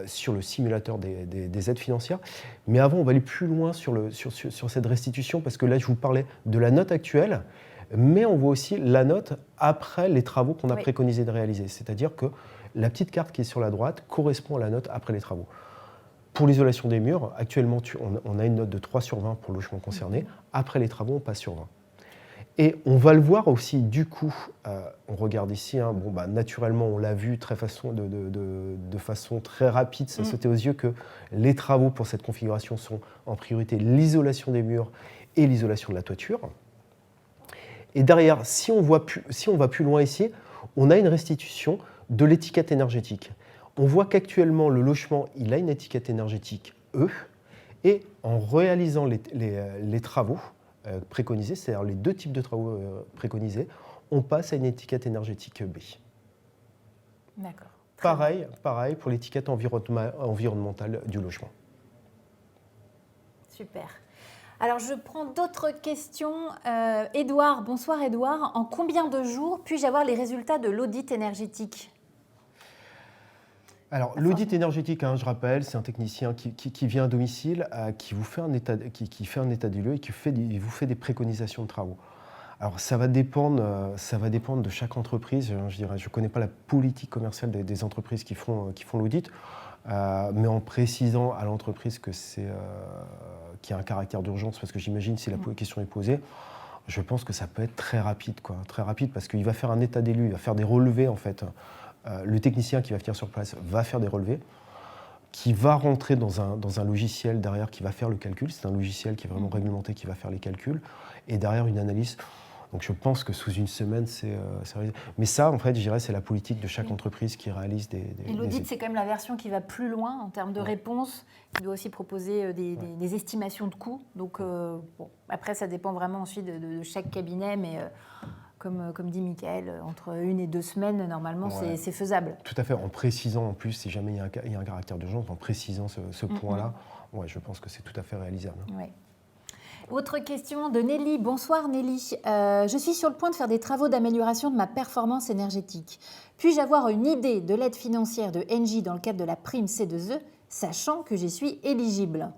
sur le simulateur des aides financières. Mais avant, on va aller plus loin sur cette restitution, parce que là, je vous parlais de la note actuelle, mais on voit aussi la note après les travaux qu'on a préconisé de réaliser. C'est-à-dire que la petite carte qui est sur la droite correspond à la note après les travaux. Pour l'isolation des murs, actuellement, on a une note de 3 sur 20 pour le logement concerné. Après les travaux, on passe sur 20. Et on va le voir aussi, du coup, on regarde ici, naturellement, on l'a vu de façon très rapide, ça sautait aux yeux que les travaux pour cette configuration sont en priorité l'isolation des murs et l'isolation de la toiture. Et derrière, si on va plus loin ici, on a une restitution de l'étiquette énergétique. On voit qu'actuellement, le logement, il a une étiquette énergétique E, et en réalisant les travaux préconisés, c'est-à-dire les 2 types de travaux préconisés, on passe à une étiquette énergétique B. D'accord. Pareil pour l'étiquette environnementale du logement. Super. Alors, je prends d'autres questions. Édouard, bonsoir Édouard. En combien de jours puis-je avoir les résultats de l'audit énergétique ? Alors, l'audit énergétique, je rappelle, c'est un technicien qui vient à domicile, qui vous fait un état des lieux et qui vous fait des préconisations de travaux. Alors, ça va dépendre de chaque entreprise. Je ne connais pas la politique commerciale des entreprises qui font l'audit, mais en précisant à l'entreprise qu'il y a un caractère d'urgence, parce que j'imagine si la question est posée, je pense que ça peut être très rapide, très rapide, parce qu'il va faire un état des lieux, il va faire des relevés en fait. Le technicien qui va venir sur place va faire des relevés, qui va rentrer dans un logiciel derrière qui va faire le calcul. C'est un logiciel qui est vraiment réglementé, qui va faire les calculs. Et derrière, une analyse. Donc je pense que sous une semaine, c'est réalisé. Mais ça, en fait, je dirais, c'est la politique de chaque entreprise qui réalise des Et l'audit, c'est quand même la version qui va plus loin en termes de réponse, qui doit aussi proposer des estimations de coûts. Donc bon, après, ça dépend vraiment ensuite de chaque cabinet, mais comme dit Mickaël, entre 1 et 2 semaines, normalement, c'est faisable. Tout à fait, en précisant en plus, si jamais il y a un caractère d'urgence, en précisant ce point-là, je pense que c'est tout à fait réalisable. Ouais. Autre question de Nelly. Bonsoir Nelly. Je suis sur le point de faire des travaux d'amélioration de ma performance énergétique. Puis-je avoir une idée de l'aide financière de Engie dans le cadre de la prime C2E, sachant que j'y suis éligible?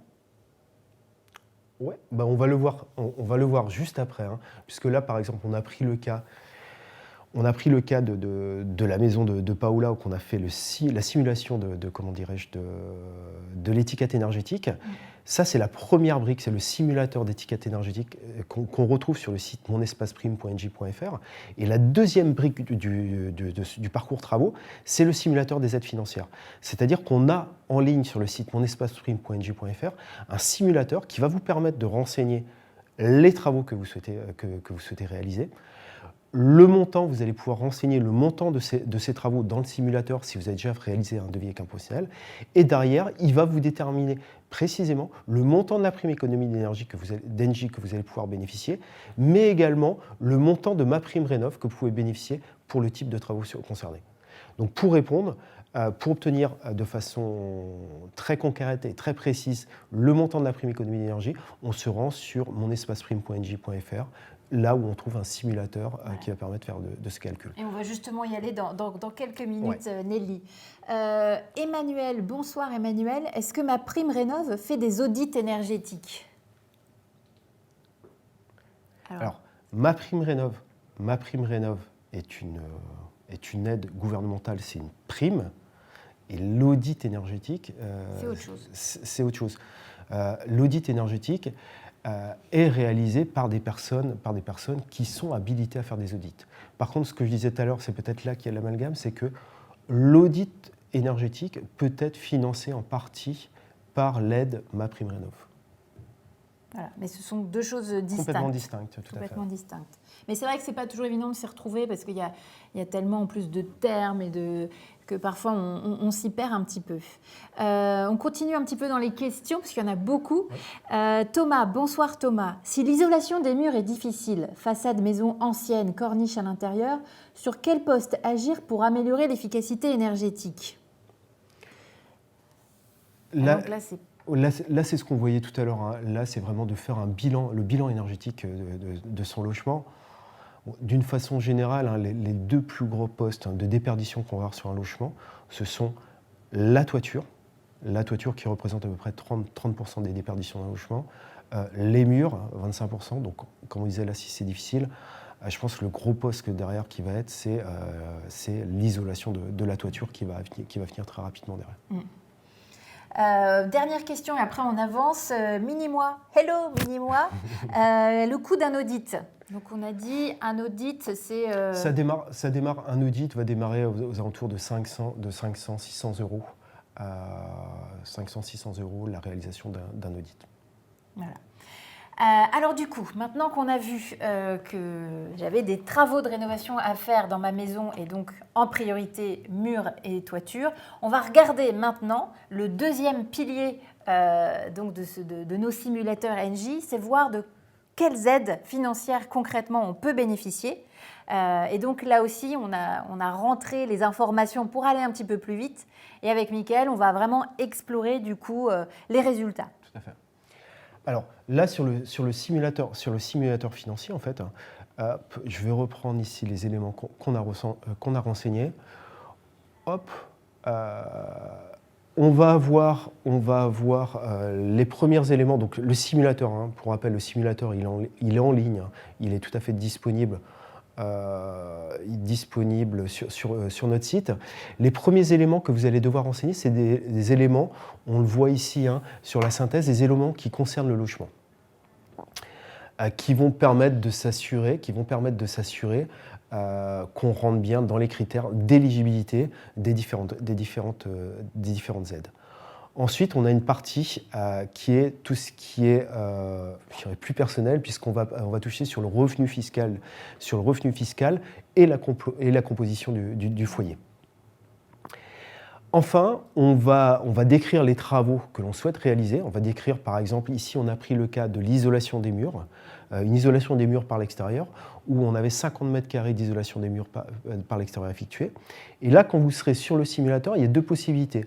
Ouais, bah on va le voir juste après, hein, puisque là, par exemple, on a pris le cas de la maison de Paola, où on a fait la simulation de l'étiquette énergétique. Ça, c'est la première brique, c'est le simulateur d'étiquette énergétique qu'on retrouve sur le site monespaceprime.engie.fr. Et la deuxième brique du parcours travaux, c'est le simulateur des aides financières. C'est-à-dire qu'on a en ligne sur le site monespaceprime.engie.fr un simulateur qui va vous permettre de renseigner les travaux que vous souhaitez réaliser. Le montant, vous allez pouvoir renseigner le montant de ces travaux dans le simulateur si vous avez déjà réalisé un devis avec impôt personnel. Et derrière, il va vous déterminer précisément le montant de la prime économie d'énergie d'Engie que vous allez pouvoir bénéficier, mais également le montant de ma prime rénov que vous pouvez bénéficier pour le type de travaux concernés. Donc pour répondre, pour obtenir de façon très concrète et très précise le montant de la prime économie d'énergie, on se rend sur monespaceprime.engie.fr, là où on trouve un simulateur qui va permettre de faire de ce calcul. Et on va justement y aller dans quelques minutes, Nelly. Emmanuel, bonsoir Emmanuel. Est-ce que ma prime rénov fait des audits énergétiques? Alors, ma prime rénov est une aide gouvernementale, c'est une prime. Et l'audit énergétique, c'est autre chose. L'audit énergétique est réalisé par des personnes qui sont habilitées à faire des audits. Par contre, ce que je disais tout à l'heure, c'est peut-être là qu'il y a l'amalgame, c'est que l'audit énergétique peut être financé en partie par l'aide MaPrimeRénov'. Voilà, mais ce sont deux choses distinctes. Complètement distinctes, tout Complètement à fait. distinctes. Mais c'est vrai que ce n'est pas toujours évident de s'y retrouver parce qu'il y a tellement en plus de termes que parfois on s'y perd un petit peu. On continue un petit peu dans les questions parce qu'il y en a beaucoup. Oui. Thomas, bonsoir Thomas. Si l'isolation des murs est difficile, façade maison ancienne, corniche à l'intérieur, sur quel poste agir pour améliorer l'efficacité énergétique? Donc là, c'est ce qu'on voyait tout à l'heure. Hein. Là, c'est vraiment de faire le bilan énergétique de son logement. D'une façon générale, hein, les deux plus gros postes de déperdition qu'on va avoir sur un logement, ce sont la toiture qui représente à peu près 30% des déperditions d'un logement, les murs, 25%. Donc, comme on disait, là, si c'est difficile, je pense que le gros poste derrière qui va être, c'est l'isolation de la toiture qui va venir très rapidement derrière. Dernière question et après on avance. Mini-moi, hello Mini-moi, le coût d'un audit. Donc on a dit un audit, c'est... Ça démarre, un audit va démarrer aux alentours de 500-600 euros. 500-600 euros la réalisation d'un audit. Voilà. Alors du coup, maintenant qu'on a vu que j'avais des travaux de rénovation à faire dans ma maison et donc en priorité murs et toiture, on va regarder maintenant le deuxième pilier donc de nos simulateurs Engie, c'est voir de quelles aides financières concrètement on peut bénéficier. Et donc là aussi, on a rentré les informations pour aller un petit peu plus vite. Et avec Mickaël, on va vraiment explorer du coup les résultats. Tout à fait. Alors là, sur le simulateur financier, en fait, je vais reprendre ici les éléments qu'on a renseignés. Hop, on va avoir les premiers éléments. Donc le simulateur, hein, pour rappel, le simulateur, il est en ligne, hein, il est tout à fait disponible. Sur notre site. Les premiers éléments que vous allez devoir renseigner, c'est des éléments, on le voit ici hein, sur la synthèse, des éléments qui concernent le logement, qui vont permettre de s'assurer qu'on rentre bien dans les critères d'éligibilité des différentes aides. Ensuite, on a une partie qui est tout ce qui est je dirais plus personnel, puisqu'on va toucher sur le revenu fiscal et la composition du foyer. Enfin, on va décrire les travaux que l'on souhaite réaliser. On va décrire, par exemple, ici, on a pris le cas de l'isolation des murs, une isolation des murs par l'extérieur, où on avait 50 mètres carrés d'isolation des murs par l'extérieur effectuée. Et là, quand vous serez sur le simulateur, il y a deux possibilités.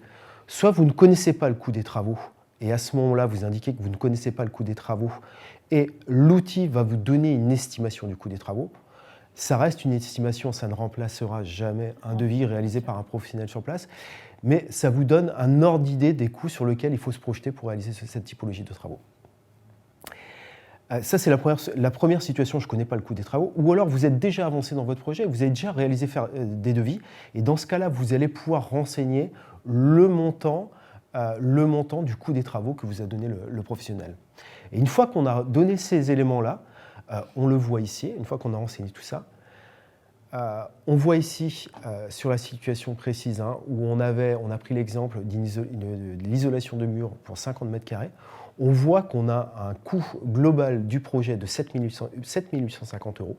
Soit vous ne connaissez pas le coût des travaux, et à ce moment-là, vous indiquez que vous ne connaissez pas le coût des travaux, et l'outil va vous donner une estimation du coût des travaux. Ça reste une estimation, ça ne remplacera jamais un devis réalisé par un professionnel sur place, mais ça vous donne un ordre d'idée des coûts sur lesquels il faut se projeter pour réaliser cette typologie de travaux. Ça, c'est la première situation, je ne connais pas le coût des travaux, ou alors vous êtes déjà avancé dans votre projet, vous avez déjà réalisé des devis, et dans ce cas-là, vous allez pouvoir renseigner le montant du coût des travaux que vous a donné le professionnel. Et une fois qu'on a donné ces éléments-là, on le voit ici, une fois qu'on a renseigné tout ça, on voit ici, sur la situation précise, où on a pris l'exemple de l'isolation de murs pour 50 mètres carrés, on voit qu'on a un coût global du projet de 7 850 €.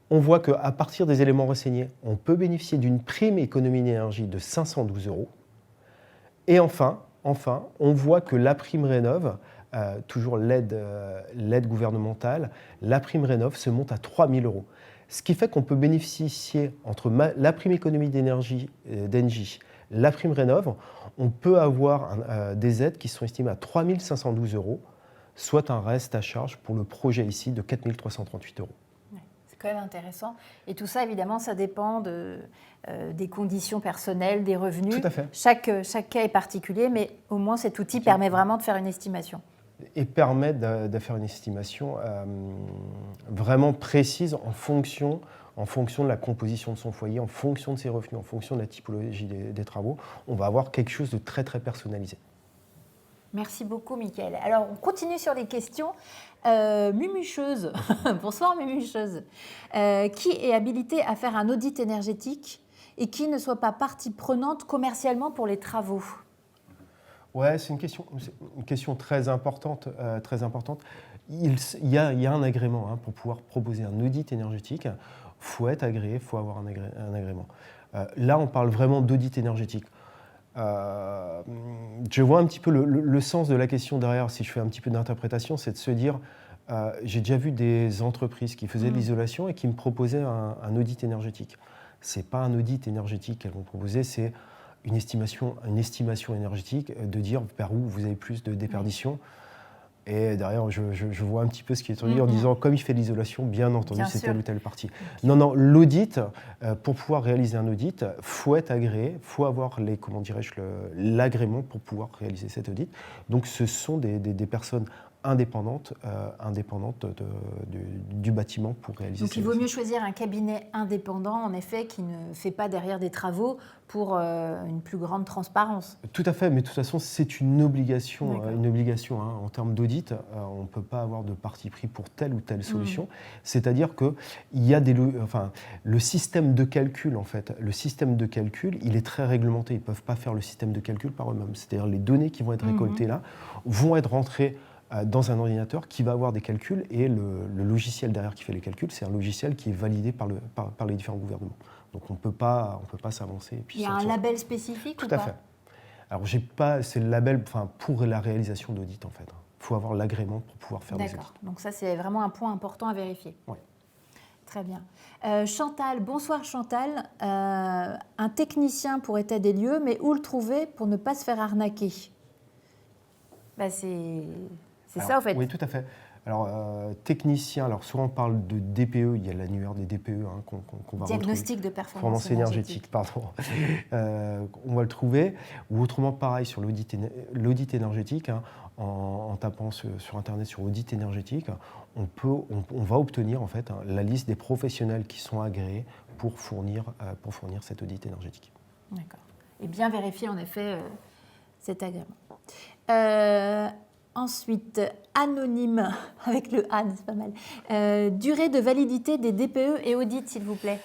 On voit qu'à partir des éléments renseignés, on peut bénéficier d'une prime économie d'énergie de 512 €. Et enfin, on voit que la prime Rénov', toujours l'aide gouvernementale, la prime Rénov' se monte à 3 000 €. Ce qui fait qu'on peut bénéficier entre la prime économie d'énergie d'Engie, la prime Rénov', on peut avoir des aides qui sont estimées à 3 512 €, soit un reste à charge pour le projet ici de 4 338 €. C'est quand même intéressant. Et tout ça, évidemment, ça dépend des conditions personnelles, des revenus. Tout à fait. Chaque cas est particulier, mais au moins cet outil permet vraiment de faire une estimation. Et permet de faire une estimation vraiment précise en fonction de la composition de son foyer, en fonction de ses revenus, en fonction de la typologie des travaux. On va avoir quelque chose de très, très personnalisé. Merci beaucoup, Mickaël. Alors, on continue sur les questions. Mumucheuse, bonsoir Mumucheuse, qui est habilité à faire un audit énergétique et qui ne soit pas partie prenante commercialement pour les travaux? Ouais, c'est une question très importante. Il y a un agrément pour pouvoir proposer un audit énergétique. Il faut être agréé, il faut avoir un agrément. Là, on parle vraiment d'audit énergétique. Je vois un petit peu le sens de la question derrière, si je fais un petit peu d'interprétation, c'est de se dire, j'ai déjà vu des entreprises qui faisaient de l'isolation et qui me proposaient un audit énergétique. Ce n'est pas un audit énergétique qu'elles vont proposer, c'est une estimation énergétique, de dire vers où vous avez plus de déperdition. Et derrière, je vois un petit peu ce qui est dit en disant, comme il fait de l'isolation, bien entendu, c'est telle ou telle partie. Non, l'audit, pour pouvoir réaliser un audit, il faut être agréé, il faut avoir l'agrément pour pouvoir réaliser cet audit. Donc, ce sont des personnes indépendantes du bâtiment pour réaliser. Donc il vaut mieux choisir un cabinet indépendant, en effet, qui ne fait pas derrière des travaux pour une plus grande transparence. Tout à fait, mais de toute façon, c'est une obligation en termes d'audit. On ne peut pas avoir de parti pris pour telle ou telle solution. C'est-à-dire que il y a le système de calcul, il est très réglementé. Ils ne peuvent pas faire le système de calcul par eux-mêmes. C'est-à-dire les données qui vont être récoltées là vont être rentrées dans un ordinateur qui va avoir des calculs, et le logiciel derrière qui fait les calculs, c'est un logiciel qui est validé par les différents gouvernements. Donc on ne peut pas s'avancer. Il y a un label spécifique ou pas ? Tout à fait. Alors c'est le label pour la réalisation d'audit en fait. Il faut avoir l'agrément pour pouvoir faire des audits. D'accord, donc ça c'est vraiment un point important à vérifier. Oui. Très bien. Chantal, bonsoir Chantal. Un technicien pour état des lieux, mais où le trouver pour ne pas se faire arnaquer ? C'est ça, en fait. Oui, tout à fait. Alors, technicien, souvent on parle de DPE, il y a l'annuaire des DPE qu'on va retrouver. Diagnostic de performance énergétique. Pardon. On va le trouver. Ou autrement, pareil, sur l'audit énergétique, en tapant sur Internet sur audit énergétique, on va obtenir en fait la liste des professionnels qui sont agréés pour fournir cet audit énergétique. D'accord. Et bien vérifier en effet cet agrément. Ensuite, anonyme, avec le A, c'est pas mal. Durée de validité des DPE et audits, s'il vous plaît.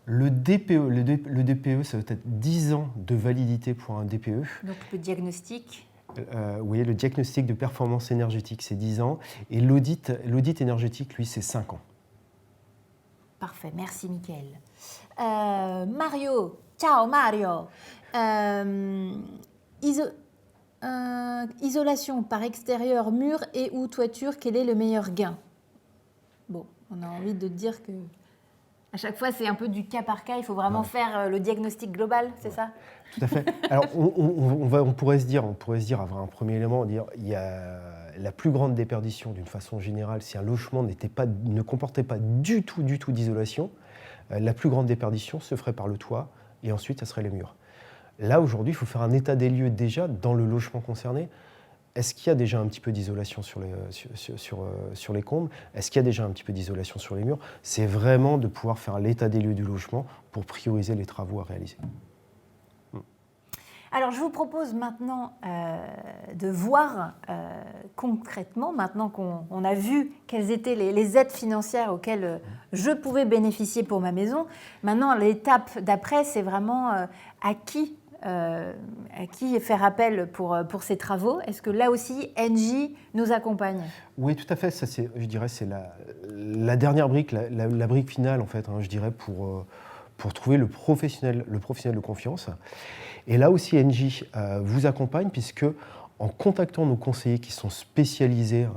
Le DPE, le DPE, ça va être 10 ans de validité pour un DPE. Donc le diagnostic. Oui, le diagnostic de performance énergétique, c'est 10 ans. Et l'audit énergétique, lui, c'est 5 ans. Parfait, merci Mickaël. Mario, ciao Mario. Isolation par extérieur, mur et ou toiture, quel est le meilleur gain? Bon, on a envie de dire que à chaque fois c'est un peu du cas par cas, il faut vraiment faire le diagnostic global, c'est ça? Tout à fait. Alors on pourrait se dire, avoir un premier élément, dire il y a la plus grande déperdition d'une façon générale si un logement ne comportait pas du tout d'isolation. La plus grande déperdition se ferait par le toit et ensuite ça serait les murs. Là aujourd'hui, il faut faire un état des lieux déjà dans le logement concerné. Est-ce qu'il y a déjà un petit peu d'isolation sur les combles? Est-ce qu'il y a déjà un petit peu d'isolation sur les murs? C'est vraiment de pouvoir faire l'état des lieux du logement pour prioriser les travaux à réaliser. Alors, je vous propose maintenant de voir concrètement, maintenant qu'on a vu quelles étaient les aides financières auxquelles je pouvais bénéficier pour ma maison. Maintenant, l'étape d'après, c'est vraiment à qui faire appel pour ces travaux. Est-ce que là aussi, Engie nous accompagne? Oui, tout à fait. Ça, je dirais, c'est la dernière brique, la brique finale, en fait, je dirais, pour trouver le professionnel de confiance. Et là aussi, Engie vous accompagne puisque en contactant nos conseillers qui sont spécialisés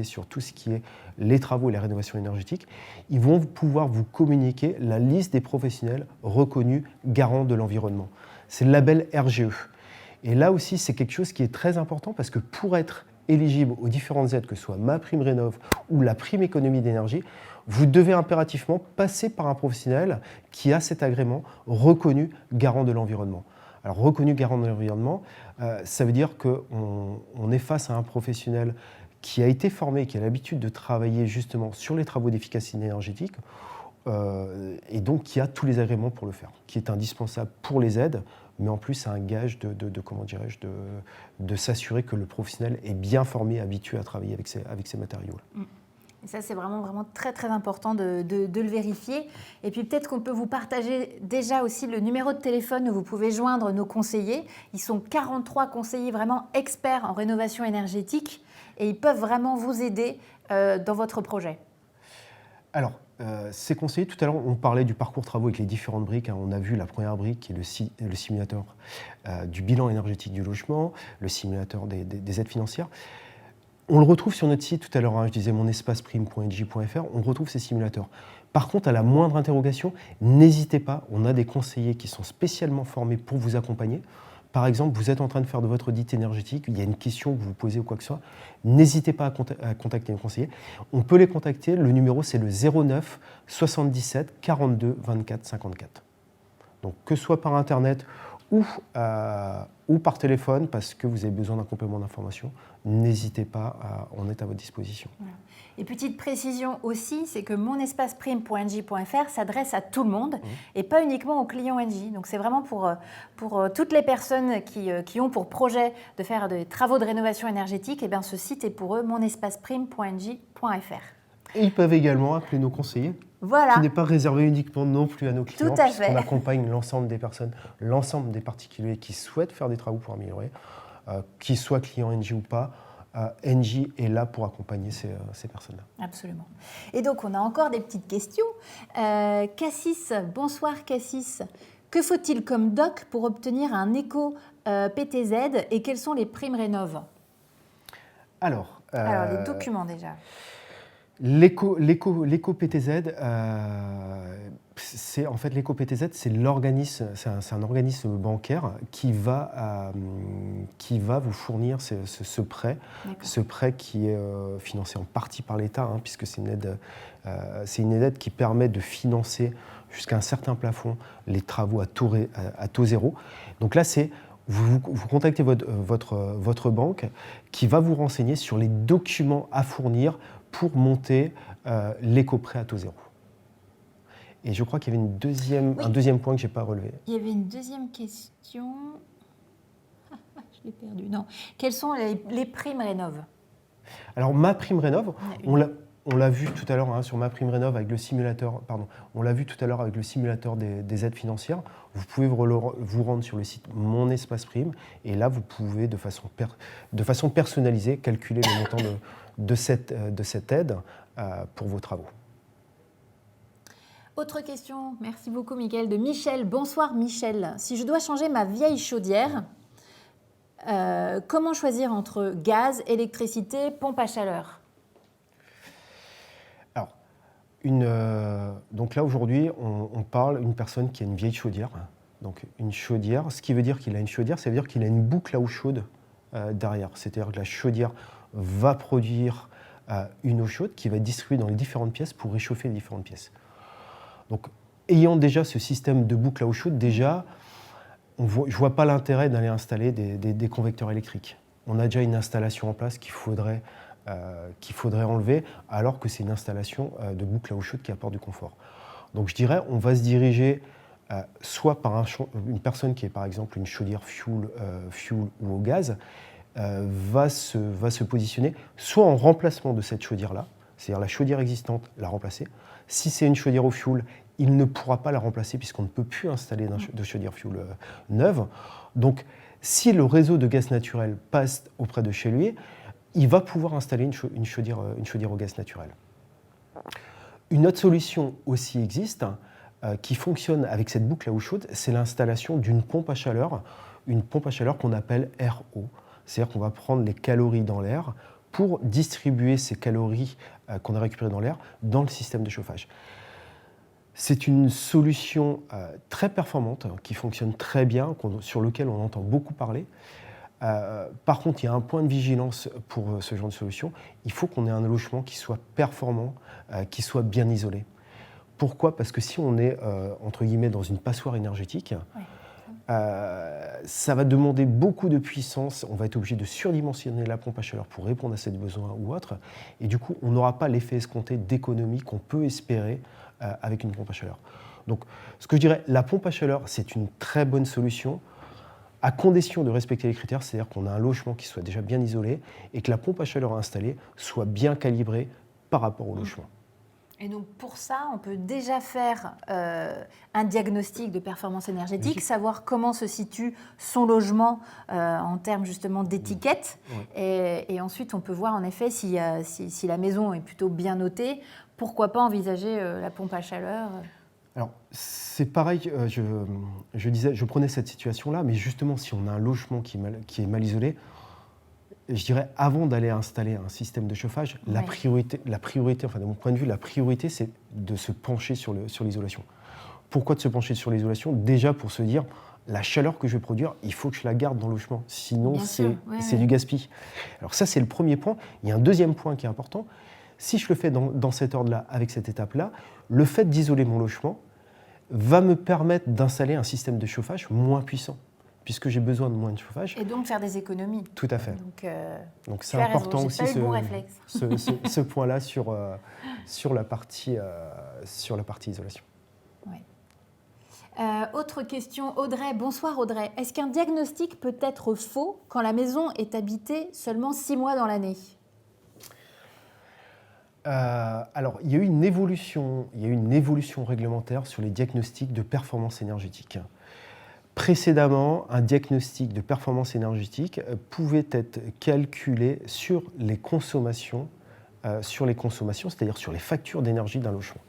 sur tout ce qui est les travaux et la rénovation énergétique, ils vont pouvoir vous communiquer la liste des professionnels reconnus garants de l'environnement. C'est le label RGE. Et là aussi, c'est quelque chose qui est très important parce que pour être éligible aux différentes aides, que ce soit MaPrimeRénov' ou la prime économie d'énergie, vous devez impérativement passer par un professionnel qui a cet agrément reconnu garant de l'environnement. Alors reconnu garant de l'environnement, ça veut dire qu'on est face à un professionnel qui a été formé, qui a l'habitude de travailler justement sur les travaux d'efficacité énergétique et donc qui a tous les agréments pour le faire, qui est indispensable pour les aides, mais en plus c'est un gage de s'assurer que le professionnel est bien formé, habitué à travailler avec ces matériaux. Et ça, c'est vraiment très, très important de le vérifier. Et puis, peut-être qu'on peut vous partager déjà aussi le numéro de téléphone où vous pouvez joindre nos conseillers. Ils sont 43 conseillers vraiment experts en rénovation énergétique et ils peuvent vraiment vous aider dans votre projet. Alors, ces conseillers, tout à l'heure, on parlait du parcours travaux avec les différentes briques. On a vu la première brique qui est le simulateur du bilan énergétique du logement, le simulateur des aides financières. On le retrouve sur notre site tout à l'heure, je disais monespaceprime.engie.fr, on retrouve ces simulateurs. Par contre, à la moindre interrogation, n'hésitez pas, on a des conseillers qui sont spécialement formés pour vous accompagner. Par exemple, vous êtes en train de faire de votre audit énergétique, il y a une question que vous posez ou quoi que ce soit, n'hésitez pas à contacter un conseiller. On peut les contacter, le numéro c'est le 09 77 42 24 54. Donc que ce soit par Internet ou par téléphone, parce que vous avez besoin d'un complément d'information, n'hésitez pas, on est à votre disposition. Voilà. Et petite précision aussi, c'est que monespaceprime.engie.fr s'adresse à tout le monde et pas uniquement aux clients Engie. Donc c'est vraiment pour toutes les personnes qui ont pour projet de faire des travaux de rénovation énergétique, et bien ce site est pour eux, monespaceprime.engie.fr. Et ils peuvent également appeler nos conseillers, voilà, qui n'est pas réservé uniquement non plus à nos clients, tout à fait. puisqu'on accompagne l'ensemble des personnes, l'ensemble des particuliers qui souhaitent faire des travaux pour améliorer, qu'ils soient clients Engie ou pas. Engie est là pour accompagner ces personnes-là. Absolument. Et donc, on a encore des petites questions. Cassis, bonsoir Cassis. Que faut-il comme doc pour obtenir un éco-PTZ et quelles sont les primes rénov'? Alors, les documents déjà. L'éco-PTZ, l'éco-PTZ, c'est l'organisme, c'est un organisme bancaire qui va vous fournir ce prêt qui est financé en partie par l'État, puisque c'est une aide qui permet de financer jusqu'à un certain plafond les travaux à taux zéro. Donc là, vous contactez votre banque qui va vous renseigner sur les documents à fournir pour monter l'éco-prêt à taux zéro. Et je crois qu'il y avait un deuxième point que je n'ai pas relevé. Il y avait une deuxième question. Je l'ai perdu. Non. Quelles sont les primes rénov'? Alors, MaPrimeRénov', on l'a vu tout à l'heure sur MaPrimeRénov' avec le simulateur, on l'a vu tout à l'heure avec le simulateur des aides financières. Vous pouvez vous rendre sur le site Mon Espace Prime et là, vous pouvez de façon personnalisée calculer le montant de cette aide pour vos travaux. Autre question, merci beaucoup Mickaël, de Michel. Bonsoir Michel. Si je dois changer ma vieille chaudière, comment choisir entre gaz, électricité, pompe à chaleur? Alors, donc là aujourd'hui, on parle d'une personne qui a une vieille chaudière. Donc une chaudière, ce qui veut dire qu'il a une chaudière, ça veut dire qu'il a une boucle à eau chaude derrière. C'est-à-dire que la chaudière va produire une eau chaude qui va être distribuée dans les différentes pièces pour réchauffer les différentes pièces. Donc, ayant déjà ce système de boucle à eau chaude, déjà, je ne vois pas l'intérêt d'aller installer des convecteurs électriques. On a déjà une installation en place qu'il faudrait enlever, alors que c'est une installation de boucle à eau chaude qui apporte du confort. Donc je dirais, on va se diriger soit par une personne qui est par exemple une chaudière fuel ou au gaz, va se positionner soit en remplacement de cette chaudière-là, c'est-à-dire la chaudière existante, la remplacer. Si c'est une chaudière au fioul, il ne pourra pas la remplacer puisqu'on ne peut plus installer de chaudière fioul neuve. Donc, si le réseau de gaz naturel passe auprès de chez lui, il va pouvoir installer une chaudière au gaz naturel. Une autre solution aussi existe, qui fonctionne avec cette boucle à eau chaude, c'est l'installation d'une pompe à chaleur qu'on appelle RO. C'est-à-dire qu'on va prendre les calories dans l'air pour distribuer ces calories qu'on a récupérées dans l'air dans le système de chauffage. C'est une solution très performante, qui fonctionne très bien, sur lequel on entend beaucoup parler. Par contre, il y a un point de vigilance pour ce genre de solution. Il faut qu'on ait un logement qui soit performant, qui soit bien isolé. Pourquoi ? Parce que si on est, entre guillemets, dans une passoire énergétique, oui. Ça va demander beaucoup de puissance, on va être obligé de surdimensionner la pompe à chaleur pour répondre à ces besoins ou autres, et du coup, on n'aura pas l'effet escompté d'économie qu'on peut espérer avec une pompe à chaleur. Donc, ce que je dirais, la pompe à chaleur, c'est une très bonne solution, à condition de respecter les critères, c'est-à-dire qu'on a un logement qui soit déjà bien isolé et que la pompe à chaleur installée soit bien calibrée par rapport au logement. Et donc pour ça, on peut déjà faire un diagnostic de performance énergétique, savoir comment se situe son logement en termes justement d'étiquette. Et ensuite, on peut voir en effet si la maison est plutôt bien notée, pourquoi pas envisager la pompe à chaleur. Alors, c'est pareil, je prenais cette situation-là, mais justement, si on a un logement qui est mal isolé, je dirais, avant d'aller installer un système de chauffage, la priorité, enfin de mon point de vue, la priorité, c'est de se pencher sur l'isolation. Pourquoi de se pencher sur l'isolation ? Déjà pour se dire, la chaleur que je vais produire, il faut que je la garde dans le logement, sinon c'est du gaspillage. Alors ça, c'est le premier point. Il y a un deuxième point qui est important. Si je le fais dans cet ordre-là, avec cette étape-là, le fait d'isoler mon logement va me permettre d'installer un système de chauffage moins puissant, puisque j'ai besoin de moins de chauffage. Et donc faire des économies. Tout à fait. Donc c'est important aussi ce point-là sur la partie isolation. Ouais. Autre question, Audrey. Bonsoir Audrey. Est-ce qu'un diagnostic peut être faux quand la maison est habitée seulement 6 mois dans l'année ? Alors, il y a eu une évolution réglementaire sur les diagnostics de performance énergétique. Précédemment, un diagnostic de performance énergétique pouvait être calculé sur les consommations, c'est-à-dire sur les factures d'énergie d'un logement.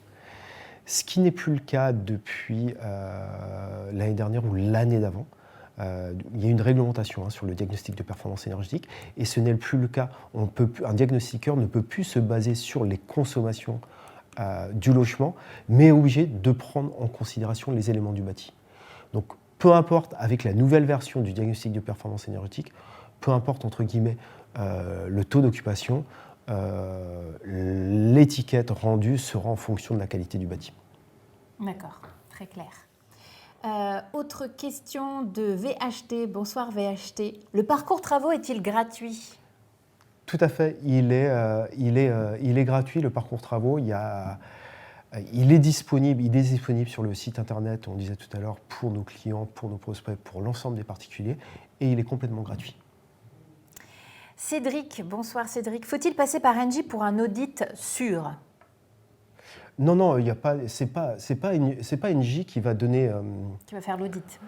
Ce qui n'est plus le cas depuis l'année dernière ou l'année d'avant. Il y a une réglementation sur le diagnostic de performance énergétique et ce n'est plus le cas. Un diagnostiqueur ne peut plus se baser sur les consommations du logement, mais est obligé de prendre en considération les éléments du bâti. Donc, peu importe, avec la nouvelle version du diagnostic de performance énergétique, peu importe, entre guillemets, le taux d'occupation, l'étiquette rendue sera en fonction de la qualité du bâti. D'accord, très clair. Autre question de VHT. Bonsoir VHT. Le parcours travaux est-il gratuit ? Tout à fait, il est gratuit, le parcours travaux. Il est disponible sur le site internet, on disait tout à l'heure, pour nos clients, pour nos prospects, pour l'ensemble des particuliers, et il est complètement gratuit. Cédric, bonsoir Cédric. Faut-il passer par Engie pour un audit sûr? Non, c'est pas Engie qui va donner, Qui va faire l'audit.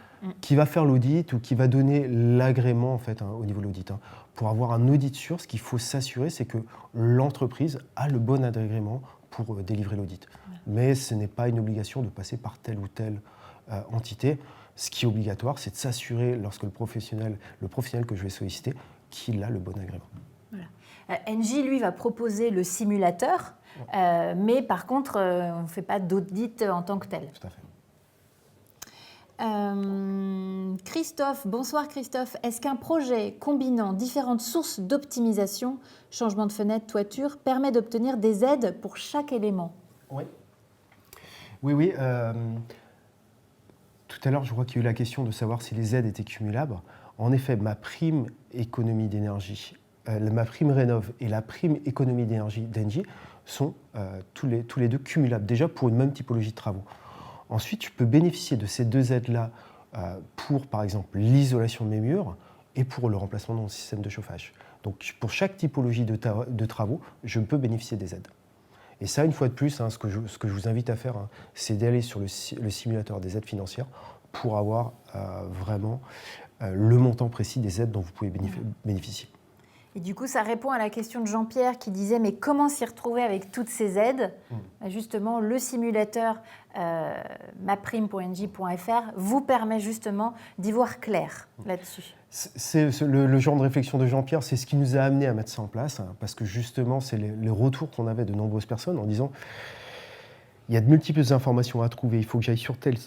qui va faire l'audit ou qui va donner l'agrément en fait au niveau de l'audit. Pour avoir un audit sûr, ce qu'il faut s'assurer, c'est que l'entreprise a le bon agrément pour délivrer l'audit. Ouais. Mais ce n'est pas une obligation de passer par telle ou telle entité. Ce qui est obligatoire, c'est de s'assurer, lorsque le professionnel que je vais solliciter, qu'il a le bon agrément. Voilà. Engie, lui, va proposer le simulateur, mais par contre, on ne fait pas d'audit en tant que tel. Tout à fait. Christophe, bonsoir Christophe. Est-ce qu'un projet combinant différentes sources d'optimisation, changement de fenêtre, toiture, permet d'obtenir des aides pour chaque élément? Oui. Oui. Tout à l'heure, je crois qu'il y a eu la question de savoir si les aides étaient cumulables. En effet, ma prime économie d'énergie, ma prime rénov et la prime économie d'énergie d'Engie sont tous les deux cumulables, déjà pour une même typologie de travaux. Ensuite, je peux bénéficier de ces deux aides-là pour, par exemple, l'isolation de mes murs et pour le remplacement de mon système de chauffage. Donc, pour chaque typologie de travaux, je peux bénéficier des aides. Et ça, une fois de plus, ce que je vous invite à faire, c'est d'aller sur le simulateur des aides financières pour avoir vraiment le montant précis des aides dont vous pouvez bénéficier. Et du coup, ça répond à la question de Jean-Pierre qui disait « Mais comment s'y retrouver avec toutes ces aides ?» Justement, le simulateur maprime.engie.fr vous permet justement d'y voir clair là-dessus. C'est le genre de réflexion de Jean-Pierre, c'est ce qui nous a amené à mettre ça en place, parce que justement, c'est les retours qu'on avait de nombreuses personnes en disant « Il y a de multiples informations à trouver, il faut que j'aille sur tel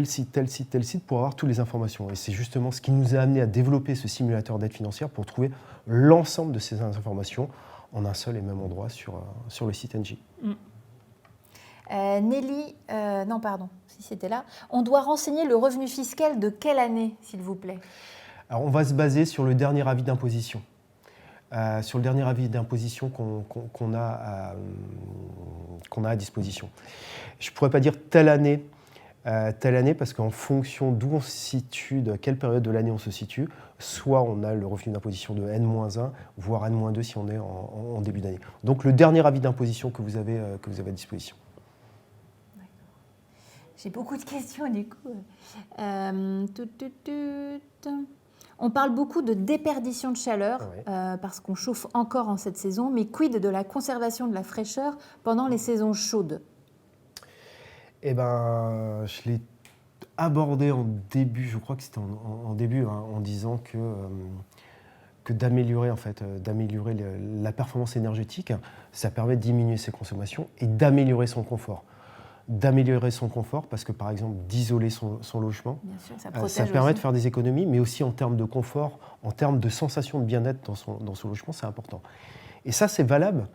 site pour avoir toutes les informations. » Et c'est justement ce qui nous a amené à développer ce simulateur d'aide financière pour trouver l'ensemble de ces informations en un seul et même endroit sur le site Engie. Nelly, si c'était là. On doit renseigner le revenu fiscal de quelle année, s'il vous plaît? Alors, on va se baser sur le dernier avis d'imposition. Sur le dernier avis d'imposition qu'on a à disposition. Je ne pourrais pas dire telle année, parce qu'en fonction d'où on se situe, de quelle période de l'année on se situe, soit on a le revenu d'imposition de N-1, voire N-2 si on est en début d'année. Donc le dernier avis d'imposition que vous avez à disposition. J'ai beaucoup de questions du coup. On parle beaucoup de déperdition de chaleur parce qu'on chauffe encore en cette saison, mais quid de la conservation de la fraîcheur pendant les saisons chaudes? Eh bien, je l'ai abordé en début, je crois que c'était en début, en disant que d'améliorer la performance énergétique, ça permet de diminuer ses consommations et d'améliorer son confort. D'améliorer son confort parce que, par exemple, d'isoler son logement, bien sûr, ça permet de faire des économies, mais aussi en termes de confort, en termes de sensation de bien-être dans son logement, c'est important. Et ça, c'est valable,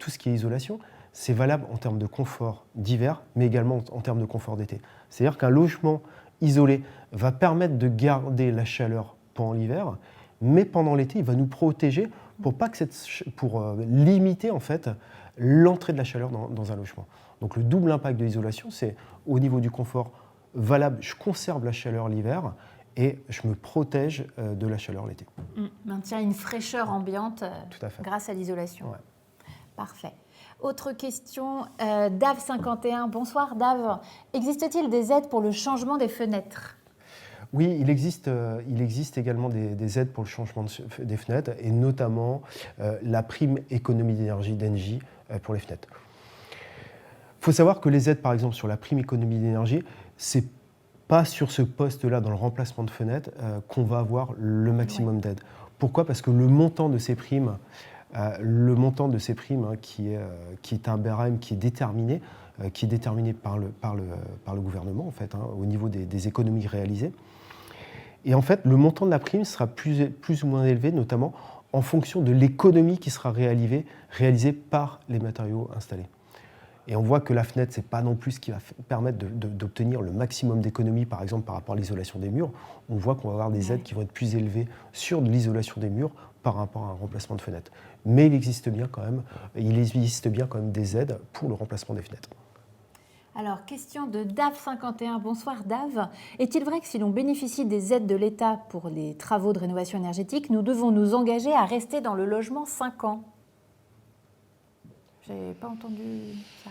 tout ce qui est isolation, c'est valable en termes de confort d'hiver, mais également en termes de confort d'été. C'est-à-dire qu'un logement isolé va permettre de garder la chaleur pendant l'hiver, mais pendant l'été, il va nous protéger pour limiter en fait l'entrée de la chaleur dans un logement. Donc le double impact de l'isolation, c'est au niveau du confort valable, je conserve la chaleur l'hiver et je me protège de la chaleur l'été. Maintient une fraîcheur ambiante grâce à l'isolation. Ouais. Parfait. Autre question, Dave51. Bonsoir Dave. Existe-t-il des aides pour le changement des fenêtres? Oui, il existe également des aides pour le changement des fenêtres et notamment la prime économie d'énergie d'Engie pour les fenêtres. Il faut savoir que les aides, par exemple, sur la prime économie d'énergie, ce n'est pas sur ce poste-là, dans le remplacement de fenêtres, qu'on va avoir le maximum d'aides. Pourquoi? Parce que le montant de ces primes, qui est un barème qui est déterminé par le gouvernement, en fait, au niveau des économies réalisées. Et en fait, le montant de la prime sera plus ou moins élevé, notamment en fonction de l'économie qui sera réalisée par les matériaux installés. Et on voit que la fenêtre, ce n'est pas non plus ce qui va permettre d'obtenir le maximum d'économie, par exemple par rapport à l'isolation des murs. On voit qu'on va avoir des aides qui vont être plus élevées sur de l'isolation des murs par rapport à un remplacement de fenêtre. Mais il existe bien quand même des aides pour le remplacement des fenêtres. Alors, question de Dave51. Bonsoir Dave. Est-il vrai que si l'on bénéficie des aides de l'État pour les travaux de rénovation énergétique, nous devons nous engager à rester dans le logement 5 ans? Je n'ai pas entendu ça.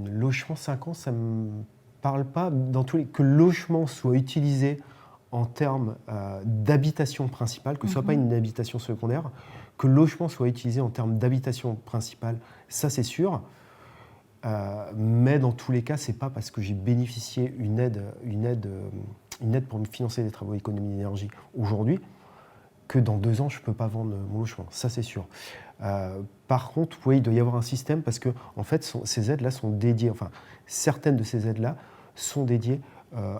Logement 5 ans, ça ne me parle pas. Dans tous les que le logement soit utilisé en termes d'habitation principale, que ce ne soit pas une habitation secondaire, que le logement soit utilisé en termes d'habitation principale, ça c'est sûr. Mais dans tous les cas, ce n'est pas parce que j'ai bénéficié une aide pour me financer des travaux d'économie d'énergie aujourd'hui que dans 2 ans, je ne peux pas vendre mon logement. Ça, c'est sûr. Par contre, oui, il doit y avoir un système parce que, en fait, ces aides-là sont dédiées, enfin, certaines de ces aides-là sont dédiées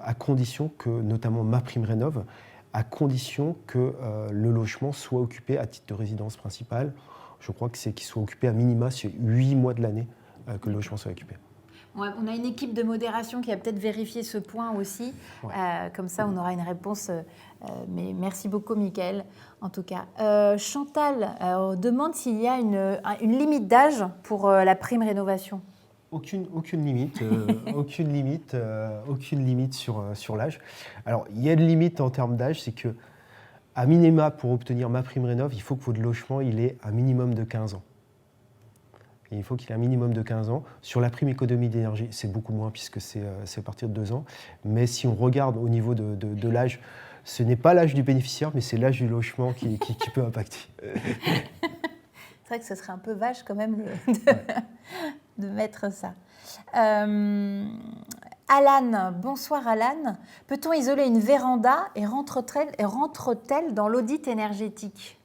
à condition que, notamment MaPrimeRénov', à condition que le logement soit occupé à titre de résidence principale. Je crois que c'est qu'il soit occupé à minima sur 8 mois de l'année que le logement soit occupé. Ouais, on a une équipe de modération qui a peut-être vérifié ce point aussi. Ouais. Comme ça, on aura une réponse. Mais merci beaucoup, Mickaël, en tout cas. Chantal demande s'il y a une limite d'âge pour la prime rénovation. Aucune limite, aucune limite sur l'âge. Alors, il y a une limite en termes d'âge, c'est que à minima, pour obtenir MaPrimeRénov', il faut que votre logement il ait un minimum de 15 ans. Et il faut qu'il ait un minimum de 15 ans. Sur la prime économie d'énergie, c'est beaucoup moins puisque c'est à partir de 2 ans. Mais si on regarde au niveau de l'âge, ce n'est pas l'âge du bénéficiaire, mais c'est l'âge du logement qui peut impacter. C'est vrai que ce serait un peu vache quand même de mettre ça. Alan, bonsoir Alan. Peut-on isoler une véranda et rentre-t-elle dans l'audit énergétique ?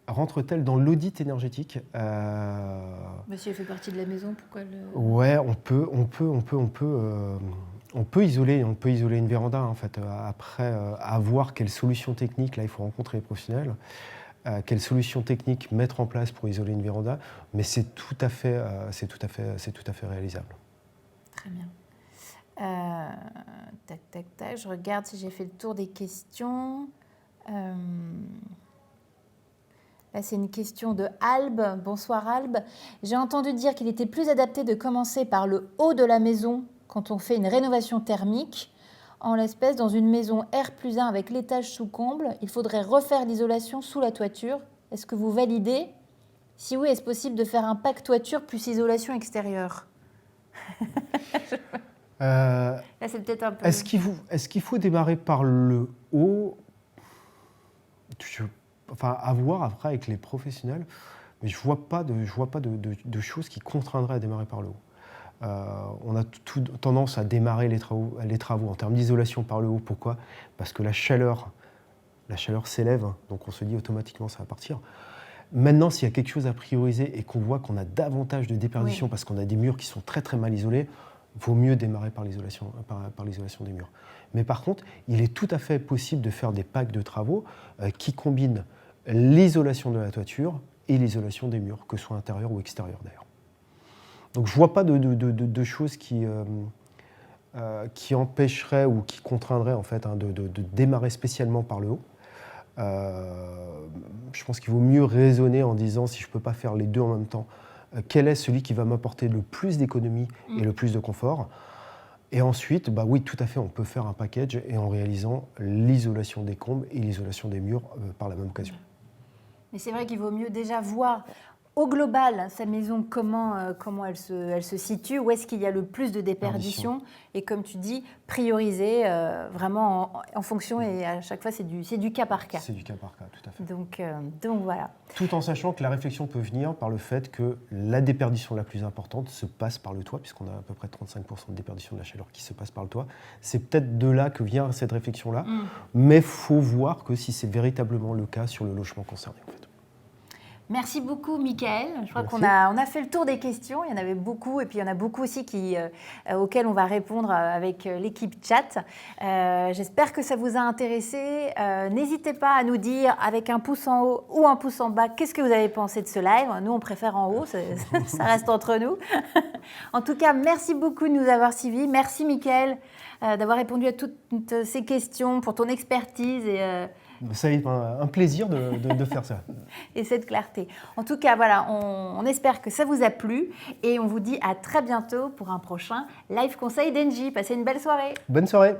Rentre-t-elle dans l'audit énergétique Monsieur fait partie de la maison, pourquoi le... Ouais, on peut isoler une véranda en fait. Après, à voir quelle solution technique, là il faut rencontrer les professionnels, quelle solution technique mettre en place pour isoler une véranda, mais c'est tout à fait réalisable. Très bien. Tac, je regarde si j'ai fait le tour des questions. Là, c'est une question de Albe. Bonsoir Albe. J'ai entendu dire qu'il était plus adapté de commencer par le haut de la maison quand on fait une rénovation thermique. En l'espèce, dans une maison R+1 avec l'étage sous comble, il faudrait refaire l'isolation sous la toiture. Est-ce que vous validez ? Si oui, est-ce possible de faire un pack toiture plus isolation extérieure ? Là, c'est peut-être un peu... Est-ce qu'il faut démarrer par le haut ? Enfin, à voir après avec les professionnels, mais je vois pas de choses qui contraindraient à démarrer par le haut. On a tendance à démarrer les travaux en termes d'isolation par le haut. Pourquoi ? Parce que la chaleur s'élève, donc on se dit automatiquement ça va partir. Maintenant, s'il y a quelque chose à prioriser et qu'on voit qu'on a davantage de déperdition parce qu'on a des murs qui sont très très mal isolés, il vaut mieux démarrer par l'isolation des murs. Mais par contre, il est tout à fait possible de faire des packs de travaux qui combinent l'isolation de la toiture et l'isolation des murs, que ce soit intérieur ou extérieur d'ailleurs. Donc je ne vois pas de choses qui empêcheraient ou qui contraindraient en fait, de démarrer spécialement par le haut. Je pense qu'il vaut mieux raisonner en disant si je ne peux pas faire les deux en même temps, quel est celui qui va m'apporter le plus d'économie et le plus de confort. Et ensuite, oui, tout à fait, on peut faire un package et en réalisant l'isolation des combles et l'isolation des murs par la même occasion. Mais c'est vrai qu'il vaut mieux déjà voir au global sa maison, comment elle se situe, où est-ce qu'il y a le plus de déperdition. Et comme tu dis, prioriser vraiment en fonction et à chaque fois, c'est du cas par cas. C'est du cas par cas, tout à fait. Donc voilà. Tout en sachant que la réflexion peut venir par le fait que la déperdition la plus importante se passe par le toit, puisqu'on a à peu près 35% de déperdition de la chaleur qui se passe par le toit. C'est peut-être de là que vient cette réflexion-là, mais il faut voir que si c'est véritablement le cas sur le logement concerné, en fait. Merci beaucoup, Mickaël. Je crois qu'on a fait le tour des questions. Il y en avait beaucoup. Et puis, il y en a beaucoup aussi auxquelles on va répondre avec l'équipe chat. J'espère que ça vous a intéressé. N'hésitez pas à nous dire avec un pouce en haut ou un pouce en bas qu'est-ce que vous avez pensé de ce live. Nous, on préfère en haut. Ça reste entre nous. En tout cas, merci beaucoup de nous avoir suivis. Merci, Mickaël, d'avoir répondu à toutes ces questions, pour ton expertise Ça a été un plaisir de faire ça. Et cette clarté. En tout cas, voilà, on espère que ça vous a plu et on vous dit à très bientôt pour un prochain live conseil d'Engie. Passez une belle soirée. Bonne soirée.